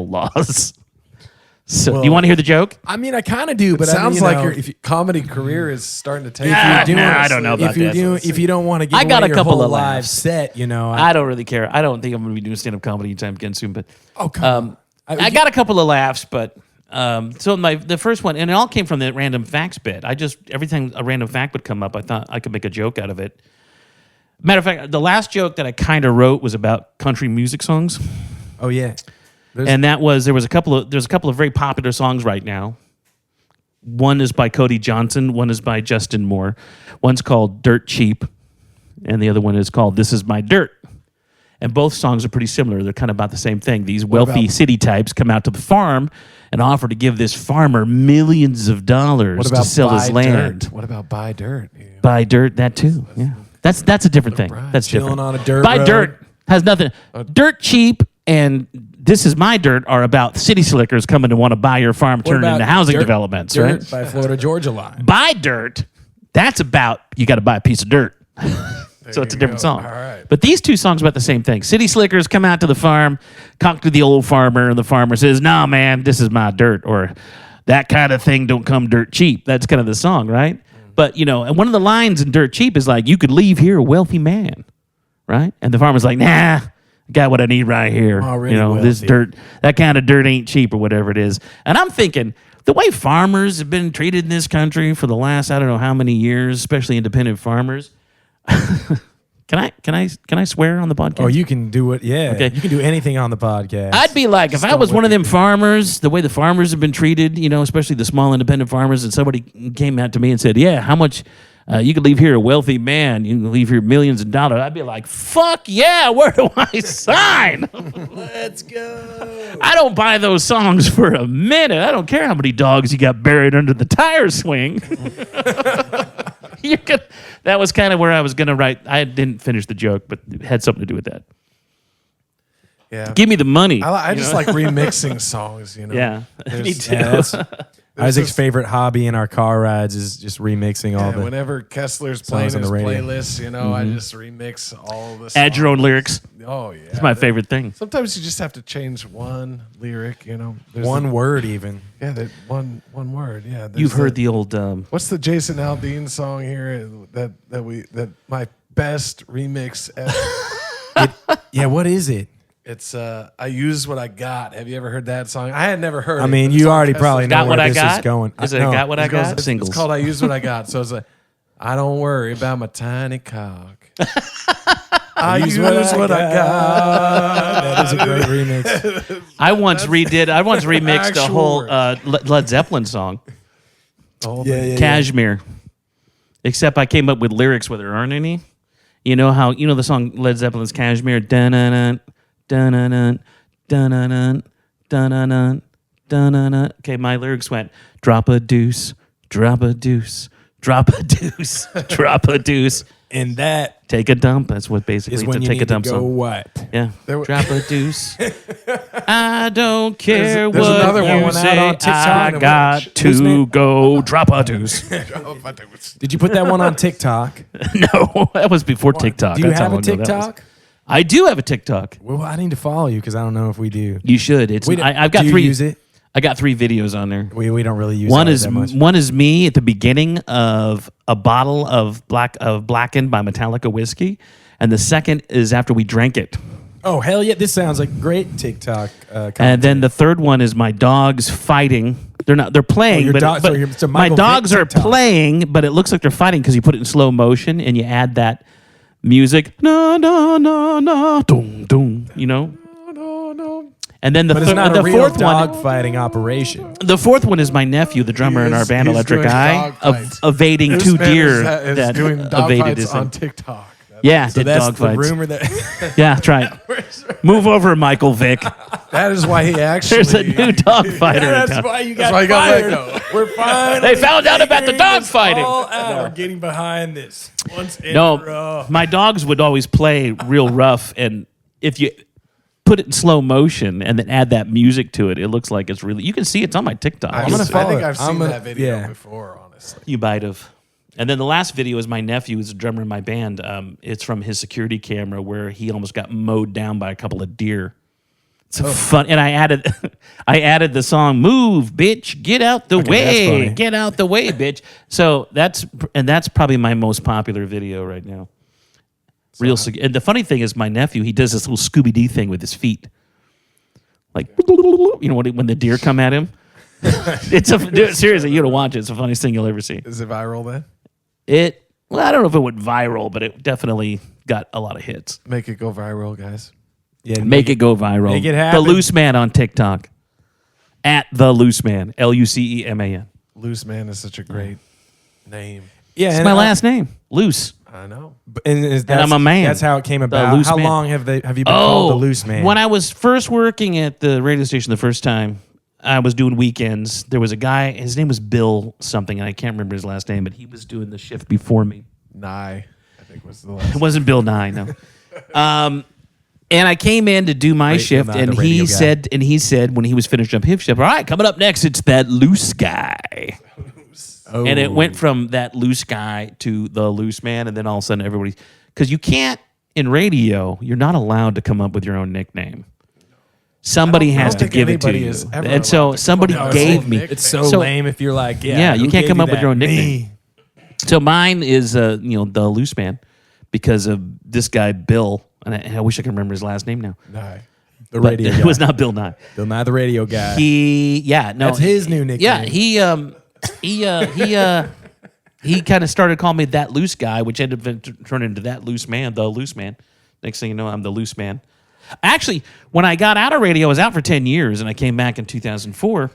Speaker 2: laws. So, do you want to hear the joke?
Speaker 1: I mean, I kind of do, but
Speaker 3: sounds
Speaker 1: I mean,
Speaker 3: like your comedy career is starting to take.
Speaker 2: I don't know about that.
Speaker 1: If you don't want to give
Speaker 2: I got
Speaker 1: away
Speaker 2: a
Speaker 1: your
Speaker 2: couple
Speaker 1: whole
Speaker 2: of
Speaker 1: live
Speaker 2: laughs.
Speaker 1: set,
Speaker 2: I don't really care. I don't think I'm going to be doing stand-up comedy anytime again soon. But
Speaker 1: come on.
Speaker 2: I got a couple of laughs, but so the first one, and it all came from the random facts bit. Every time a random fact would come up, I thought I could make a joke out of it. Matter of fact, the last joke that I kind of wrote was about country music songs.
Speaker 1: Oh yeah.
Speaker 2: And that was there's a couple of very popular songs right now. One is by Cody Johnson, one is by Justin Moore. One's called Dirt Cheap, and the other one is called This Is My Dirt. And both songs are pretty similar. They're kind of about the same thing. These wealthy city types come out to the farm and offer to give this farmer millions of dollars to sell his land.
Speaker 3: What about buy dirt?
Speaker 2: Buy dirt, that too. Yeah. That's a different thing. That's
Speaker 1: Chilling
Speaker 2: different.
Speaker 1: on a dirt
Speaker 2: Buy
Speaker 1: road.
Speaker 2: dirt has nothing. Dirt Cheap and This Is My Dirt are about city slickers coming to want to buy your farm, turn it into housing developments,
Speaker 1: dirt
Speaker 2: right?
Speaker 1: by Florida Georgia Line.
Speaker 2: Buy Dirt That's about you got to buy a piece of dirt. So it's a different song.
Speaker 3: All right.
Speaker 2: But these two songs are about the same thing. City Slickers come out to the farm, talk to the old farmer, and the farmer says, "Nah, man, this is my dirt," or "That kind of thing don't come dirt cheap." That's kind of the song, right? But, and one of the lines in Dirt Cheap is like, "You could leave here a wealthy man," right? And the farmer's like, "Nah, I got what I need right here.
Speaker 1: Already
Speaker 2: This
Speaker 1: wealthy.
Speaker 2: dirt, that kind of dirt ain't cheap," or whatever it is. And I'm thinking, the way farmers have been treated in this country for the last, I don't know how many years, especially independent farmers. Can I swear on the podcast?
Speaker 1: Oh, you can do it. Yeah.
Speaker 2: Okay.
Speaker 1: You can do anything on the podcast.
Speaker 2: I'd be like, if I was one of them farmers, the way the farmers have been treated, especially the small independent farmers, and somebody came out to me and said, "Yeah, how much you could leave here a wealthy man, you can leave here millions of dollars," I'd be like, "Fuck yeah, where do I sign?"
Speaker 1: Let's go.
Speaker 2: I don't buy those songs for a minute. I don't care how many dogs you got buried under the tire swing. That was kind of where I was going to write. I didn't finish the joke, but it had something to do with that.
Speaker 3: Yeah.
Speaker 2: Give me the money.
Speaker 3: I just like remixing songs,
Speaker 2: Yeah, me
Speaker 3: There's-
Speaker 2: too.
Speaker 1: Yeah, that's Isaac's
Speaker 3: this-
Speaker 1: favorite hobby in our car rides is just remixing all
Speaker 3: Yeah,
Speaker 1: the.
Speaker 3: whenever Kessler's playing
Speaker 1: songs on
Speaker 3: his
Speaker 1: the radio.
Speaker 3: playlist, I just remix all the songs.
Speaker 2: Add your own lyrics.
Speaker 3: Oh, yeah.
Speaker 2: It's my favorite thing.
Speaker 3: Sometimes you just have to change one lyric, There's
Speaker 1: One word, even.
Speaker 3: that one word, yeah. There's
Speaker 2: You've heard the old.
Speaker 3: What's the Jason Aldean song here that my best remix ever?
Speaker 1: Yeah, what is it?
Speaker 3: It's I Use What I Got. Have you ever heard that song? I had never heard it.
Speaker 1: I mean,
Speaker 3: but it's
Speaker 1: you
Speaker 3: on
Speaker 1: already
Speaker 3: Kessler's-
Speaker 1: probably know
Speaker 2: Got
Speaker 1: where
Speaker 2: What I
Speaker 1: this
Speaker 2: Got?
Speaker 1: is going.
Speaker 2: Is it
Speaker 1: No.
Speaker 2: Got What I Got?
Speaker 3: It's
Speaker 2: Singles.
Speaker 3: called I Use What I Got. So it's like, I don't worry about my tiny cock. I use what I got.
Speaker 1: That is a great remix.
Speaker 2: I once remixed a
Speaker 3: actual
Speaker 2: whole
Speaker 3: words.
Speaker 2: Led Zeppelin song,
Speaker 1: Yeah.
Speaker 2: Cashmere. Except I came up with lyrics where there aren't any. You know how the song Led Zeppelin's Cashmere. Dun-dun-dun, dun-dun-dun, dun-dun-dun, dun-dun-dun, dun-dun-dun. Okay, my lyrics went drop a deuce, drop a deuce, drop a deuce, drop a deuce.
Speaker 1: And that
Speaker 2: Take a dump. That's what basically
Speaker 1: is when
Speaker 2: to
Speaker 1: you
Speaker 2: take
Speaker 1: need
Speaker 2: a dump
Speaker 1: to go
Speaker 2: song.
Speaker 1: what?
Speaker 2: Yeah.
Speaker 3: There
Speaker 2: Drop a deuce. I don't care
Speaker 3: There's
Speaker 2: what
Speaker 3: another one
Speaker 2: you
Speaker 3: went out
Speaker 2: say.
Speaker 3: on TikTok
Speaker 2: I
Speaker 3: in
Speaker 2: got
Speaker 3: which-
Speaker 2: to go drop a deuce.
Speaker 1: Did you put that one on TikTok?
Speaker 2: No, that was before TikTok.
Speaker 1: Do you
Speaker 2: That's how
Speaker 1: have a
Speaker 2: long ago that was.
Speaker 1: TikTok?
Speaker 2: I do have a TikTok.
Speaker 1: Well, I need to follow you because I don't know if we do.
Speaker 2: You should. It's I've got
Speaker 1: do you
Speaker 2: three.
Speaker 1: use it?
Speaker 2: I got 3 videos on there.
Speaker 1: We don't really use
Speaker 2: One
Speaker 1: it
Speaker 2: is
Speaker 1: that much.
Speaker 2: one is me at the beginning of a bottle of Blackened by Metallica whiskey, and the second is after we drank it.
Speaker 1: Oh, hell yeah. This sounds like great TikTok content.
Speaker 2: And then the third one is my dogs fighting. They're playing,
Speaker 1: your
Speaker 2: but,
Speaker 1: dog-
Speaker 2: but
Speaker 1: so it's a
Speaker 2: my
Speaker 1: Michael
Speaker 2: dogs
Speaker 1: Vick
Speaker 2: are
Speaker 1: TikTok.
Speaker 2: playing, but it looks like they're fighting because you put it in slow motion and you add that music. No, no, no, no, doom, doom.
Speaker 3: No.
Speaker 2: And then the
Speaker 1: But it's not
Speaker 2: the
Speaker 1: a real
Speaker 2: fourth
Speaker 1: dog
Speaker 2: one.
Speaker 1: fighting operation.
Speaker 2: The fourth one is my nephew, the drummer in our band,
Speaker 3: He's
Speaker 2: Electric
Speaker 3: doing
Speaker 2: Eye,
Speaker 3: dog fights.
Speaker 2: evading
Speaker 3: This
Speaker 2: 2
Speaker 3: man
Speaker 2: deer
Speaker 3: is
Speaker 2: that
Speaker 3: doing dog
Speaker 2: evaded
Speaker 3: fights
Speaker 2: his
Speaker 3: on
Speaker 2: thing.
Speaker 3: TikTok.
Speaker 2: Yeah,
Speaker 1: So
Speaker 2: did
Speaker 1: that's
Speaker 2: dog
Speaker 1: the
Speaker 2: fights.
Speaker 1: rumor that.
Speaker 2: Yeah, try it. Move over, Michael Vick.
Speaker 3: That is why he actually.
Speaker 2: There's a new dog fighter in town.
Speaker 1: why you
Speaker 3: That's why he got let go.
Speaker 1: We're fine.
Speaker 2: They found out about the dog fighting.
Speaker 1: We're getting behind this once and for
Speaker 2: No,
Speaker 1: all.
Speaker 2: my dogs would always play real rough, and if you put it in slow motion and then add that music to it, it looks like it's really. You can see it's on my TikTok.
Speaker 1: I'm gonna follow
Speaker 3: I think
Speaker 1: it.
Speaker 3: I've
Speaker 1: I'm
Speaker 3: seen
Speaker 1: gonna-
Speaker 3: that video
Speaker 1: yeah.
Speaker 3: before, honestly.
Speaker 2: You might have. And then the last video is my nephew, who's a drummer in my band. It's from his security camera where he almost got mowed down by a couple of deer. It's a fun, and I added the song "Move, bitch, get out the
Speaker 1: that's
Speaker 2: way,
Speaker 1: funny.
Speaker 2: get out the way, bitch." So that's probably my most popular video right now. And the funny thing is, my nephew, he does this little Scooby Doo thing with his feet, like when the deer come at him. Seriously, you gotta watch it. It's the funniest thing you'll ever see.
Speaker 3: Is it viral then?
Speaker 2: I don't know if it went viral, but it definitely got a lot of hits.
Speaker 3: Make it go viral, guys.
Speaker 1: Yeah,
Speaker 2: Make it go viral.
Speaker 1: Make it
Speaker 2: The
Speaker 1: happen.
Speaker 2: Luceman on TikTok. At the Luceman. Luceman.
Speaker 3: Loose Man is such a great name.
Speaker 1: Yeah,
Speaker 2: It's
Speaker 1: and
Speaker 2: my last name. Loose.
Speaker 3: I know.
Speaker 1: And
Speaker 2: I'm a man.
Speaker 1: That's how it came about.
Speaker 2: loose
Speaker 1: How
Speaker 2: man.
Speaker 1: long have you been called the loose man?
Speaker 2: When I was first working at the radio station the first time, I was doing weekends. There was a guy, his name was Bill something, and I can't remember his last name, but he was doing the shift before me.
Speaker 3: Nye, I think was the
Speaker 2: It
Speaker 3: last.
Speaker 2: wasn't Bill Nye, no. And I came in to do my
Speaker 1: Great
Speaker 2: shift,
Speaker 1: Bill Nye,
Speaker 2: and
Speaker 1: the radio
Speaker 2: he
Speaker 1: guy.
Speaker 2: said when he was finishing up his shift, all right, coming up next, it's that loose guy.
Speaker 1: Oh.
Speaker 2: And it went from that loose guy to the loose man, and then all of a sudden everybody, because you can't, in radio, you're not allowed to come up with your own nickname. Somebody has to give it to you. And so somebody gave me.
Speaker 1: It's so lame if you're like,
Speaker 2: yeah, you
Speaker 1: who
Speaker 2: can't
Speaker 1: gave
Speaker 2: come up with
Speaker 1: that?
Speaker 2: your own nickname.
Speaker 1: Me.
Speaker 2: So mine is, the loose man, because of this guy, Bill, and I wish I could remember his last name now.
Speaker 3: Nah.
Speaker 1: The
Speaker 2: But
Speaker 1: radio
Speaker 2: it
Speaker 1: guy.
Speaker 2: was not Bill Nye.
Speaker 1: Bill Nye, the radio guy.
Speaker 2: That's
Speaker 1: his new nickname.
Speaker 2: Yeah, he kind of started calling me that loose guy, which ended up turning into that loose man, the loose man. Next thing you know, I'm the loose man. Actually, when I got out of radio, I was out for 10 years, and I came back in 2004,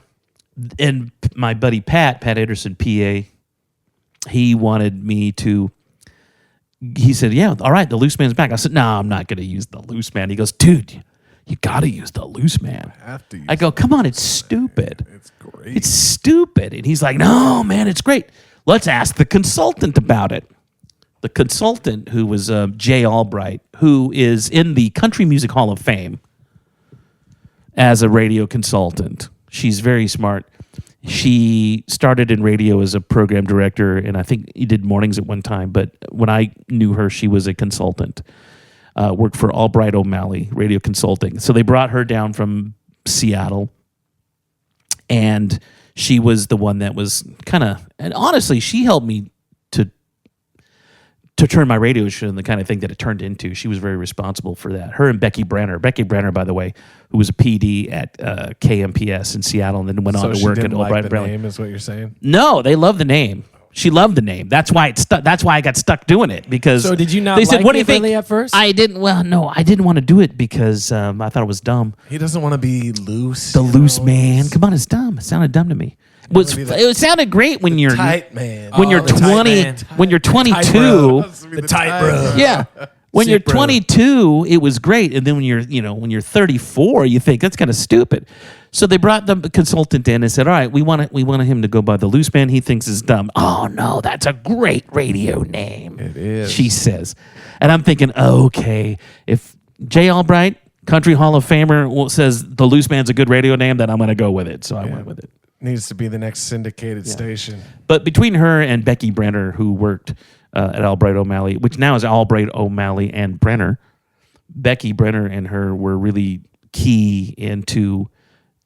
Speaker 2: and my buddy Pat Anderson, PA, he wanted me to, he said, yeah, all right, the loose man's back. I said, no, I'm not going to use the loose man. He goes, dude, you got to use the loose man. I go, come on, it's stupid.
Speaker 3: It's great.
Speaker 2: It's stupid. And he's like, no, man, it's great. Let's ask the consultant about it. The consultant, who was Jay Albright, who is in the Country Music Hall of Fame as a radio consultant. She's very smart. She started in radio as a program director, and I think he did mornings at one time. But when I knew her, she was a consultant. Worked for Albright O'Malley Radio Consulting. So they brought her down from Seattle, and she was the one that was kind of, and honestly, she helped me to turn my radio show into the kind of thing that it turned into. She was very responsible for that. Her and Becky Brenner, by the way, who was a PD at KMPS in Seattle, and then went on to work at Albright
Speaker 3: the
Speaker 2: Brenner.
Speaker 3: name is what you're saying?
Speaker 2: No, they love the name. She loved the name. That's why it stuck. That's why I got stuck doing it, because
Speaker 1: So did you not
Speaker 2: they said,
Speaker 1: like
Speaker 2: "What do you
Speaker 1: it
Speaker 2: think?"
Speaker 1: really at first?
Speaker 2: I didn't. Well, no, I didn't want to do it because I thought it was dumb.
Speaker 3: He doesn't want to be loose.
Speaker 2: The loose man. Come on, it's dumb. It sounded dumb to me. It sounded great when you're
Speaker 3: tight man.
Speaker 2: when you're
Speaker 1: the tight
Speaker 2: 20,
Speaker 1: man.
Speaker 2: when you're 22.
Speaker 1: The tight bro.
Speaker 2: Yeah. When
Speaker 1: Sick
Speaker 2: you're
Speaker 1: bro.
Speaker 2: 22, it was great, and then when you're 34, you think that's kind of stupid. So they brought the consultant in and said, "All right, we want him to go by the loose man. He thinks is dumb." Oh no, that's a great radio name.
Speaker 3: It is.
Speaker 2: She says, and I'm thinking, okay, if Jay Albright, Country Hall of Famer, says the loose man's a good radio name, then I'm going to go with it. So I went with it.
Speaker 3: Needs to be the next syndicated station.
Speaker 2: But between her and Becky Brenner, who worked at Albright O'Malley, which now is Albright O'Malley and Brenner, Becky Brenner and her were really key into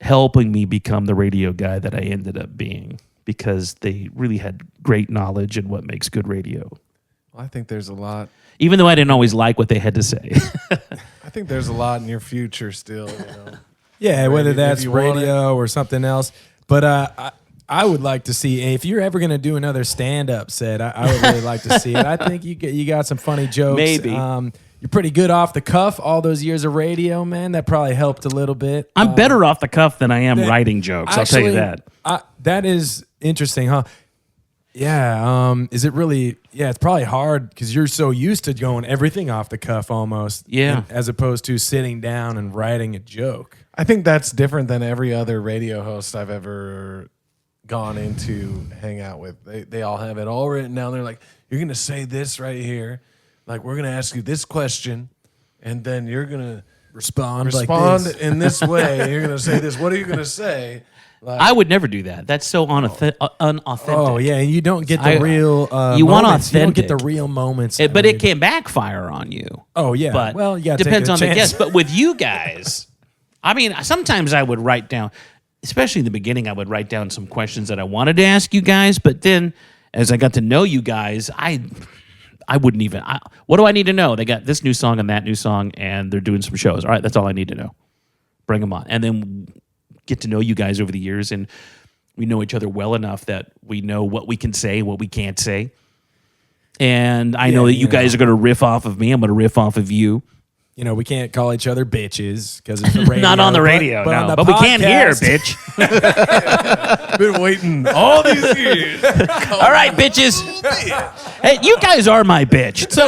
Speaker 2: helping me become the radio guy that I ended up being, because they really had great knowledge in what makes good radio.
Speaker 3: Well, I think there's a lot.
Speaker 2: Even though I didn't always like what they had to say.
Speaker 3: I think there's a lot in your future still.
Speaker 1: Yeah, whether
Speaker 3: If
Speaker 1: that's
Speaker 3: you want
Speaker 1: radio or something else. But I would like to see, if you're ever going to do another stand-up set, I would really like to see it. I think you got some funny jokes.
Speaker 2: Maybe.
Speaker 1: You're pretty good off the cuff. All those years of radio, man, that probably helped a little bit.
Speaker 2: I'm better off the cuff than I am writing jokes. I'll tell you that.
Speaker 1: That is interesting, huh? Yeah. Is it really? Yeah, it's probably hard because you're so used to going everything off the cuff almost.
Speaker 2: Yeah.
Speaker 1: As opposed to sitting down and writing a joke.
Speaker 3: I think that's different than every other radio host I've ever gone into hang out with. They all have it all written down. They're like, you're going to say this right here. Like, we're going to ask you this question, and then you're going to
Speaker 1: Respond like this.
Speaker 3: in this way. You're going to say this. What are you going to say? Like,
Speaker 2: I would never do that. That's so unauthentic.
Speaker 1: Oh yeah, and you don't get the real.
Speaker 2: You want
Speaker 1: moments. You don't get the
Speaker 2: authentic.
Speaker 1: real moments.
Speaker 2: But it can backfire on you.
Speaker 1: Oh yeah.
Speaker 2: But
Speaker 1: well, yeah.
Speaker 2: depends on the guest. But with you guys, I mean, sometimes I would write down, especially in the beginning, I would write down some questions that I wanted to ask you guys. But then, as I got to know you guys, I wouldn't even. What do I need to know? They got this new song and that new song, and they're doing some shows. All right, that's all I need to know. Bring them on, and then get to know you guys over the years, and we know each other well enough that we know what we can say, what we can't say. And I know that you guys are going to riff off of me. I'm going to riff off of you.
Speaker 1: You know, we can't call each other bitches because it's the radio.
Speaker 2: Not on the radio,
Speaker 1: but on
Speaker 2: no.
Speaker 1: the
Speaker 2: But we can hear,
Speaker 1: podcast-
Speaker 2: bitch.
Speaker 3: been waiting all these years.
Speaker 2: All right, bitches. Hey, you guys are my bitch. So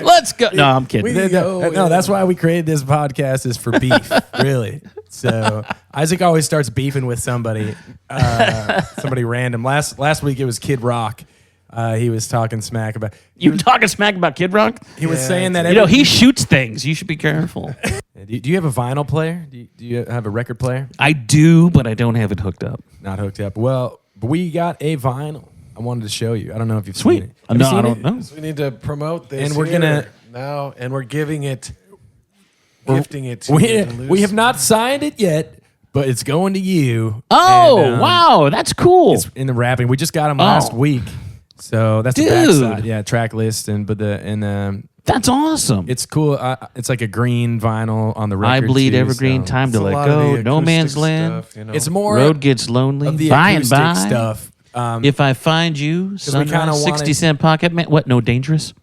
Speaker 2: let's go. No, I'm kidding.
Speaker 1: No, that's why we created this podcast, is for beef, really. So Isaac always starts beefing with somebody random. Last week it was Kid Rock. He was talking smack about.
Speaker 2: You were talking smack about Kid Rock?
Speaker 1: He was saying that.
Speaker 2: He shoots things. You should be careful.
Speaker 1: Do you have a vinyl player? Do you have a record player?
Speaker 2: I do, but I don't have it hooked up.
Speaker 1: Not hooked up. Well, But we got a vinyl. I wanted to show you. I don't know if you've seen it. Have
Speaker 2: No,
Speaker 1: you seen
Speaker 2: I don't
Speaker 1: it?
Speaker 2: know.
Speaker 3: So we need to promote this,
Speaker 1: And we're
Speaker 3: here
Speaker 1: gonna-
Speaker 3: now, and we're gifting it to
Speaker 1: We have not signed it yet, but it's going to you.
Speaker 2: Oh,
Speaker 1: And,
Speaker 2: wow. That's cool.
Speaker 1: It's in the wrapping. We just got them last week. So that's the
Speaker 2: Dude.
Speaker 1: backside. Yeah, track list
Speaker 2: That's awesome.
Speaker 1: it's cool. It's like a green vinyl on the
Speaker 2: I
Speaker 1: record.
Speaker 2: bleed
Speaker 1: too,
Speaker 2: evergreen,
Speaker 1: so
Speaker 2: time to
Speaker 3: It's a
Speaker 2: let
Speaker 3: lot of
Speaker 2: go,
Speaker 3: the
Speaker 2: no man's
Speaker 3: acoustic
Speaker 2: land,
Speaker 3: stuff, you know?
Speaker 1: It's more
Speaker 2: road gets lonely,
Speaker 1: of the
Speaker 2: by and
Speaker 1: acoustic
Speaker 2: by.
Speaker 1: stuff.
Speaker 2: If I find you,
Speaker 1: we kinda
Speaker 2: sunrise, 60
Speaker 1: wanted-
Speaker 2: cent pocket man. What, no dangerous?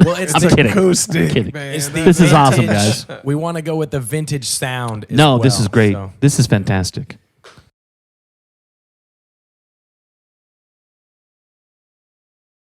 Speaker 1: Well, it's
Speaker 2: I'm
Speaker 1: the,
Speaker 2: kidding.
Speaker 3: acoustic,
Speaker 2: kidding.
Speaker 3: man.
Speaker 1: it's the
Speaker 2: This is awesome,
Speaker 1: vintage-
Speaker 2: guys.
Speaker 1: We want to go with the vintage sound. As
Speaker 2: No,
Speaker 1: well,
Speaker 2: this is great.
Speaker 1: so.
Speaker 2: This is fantastic.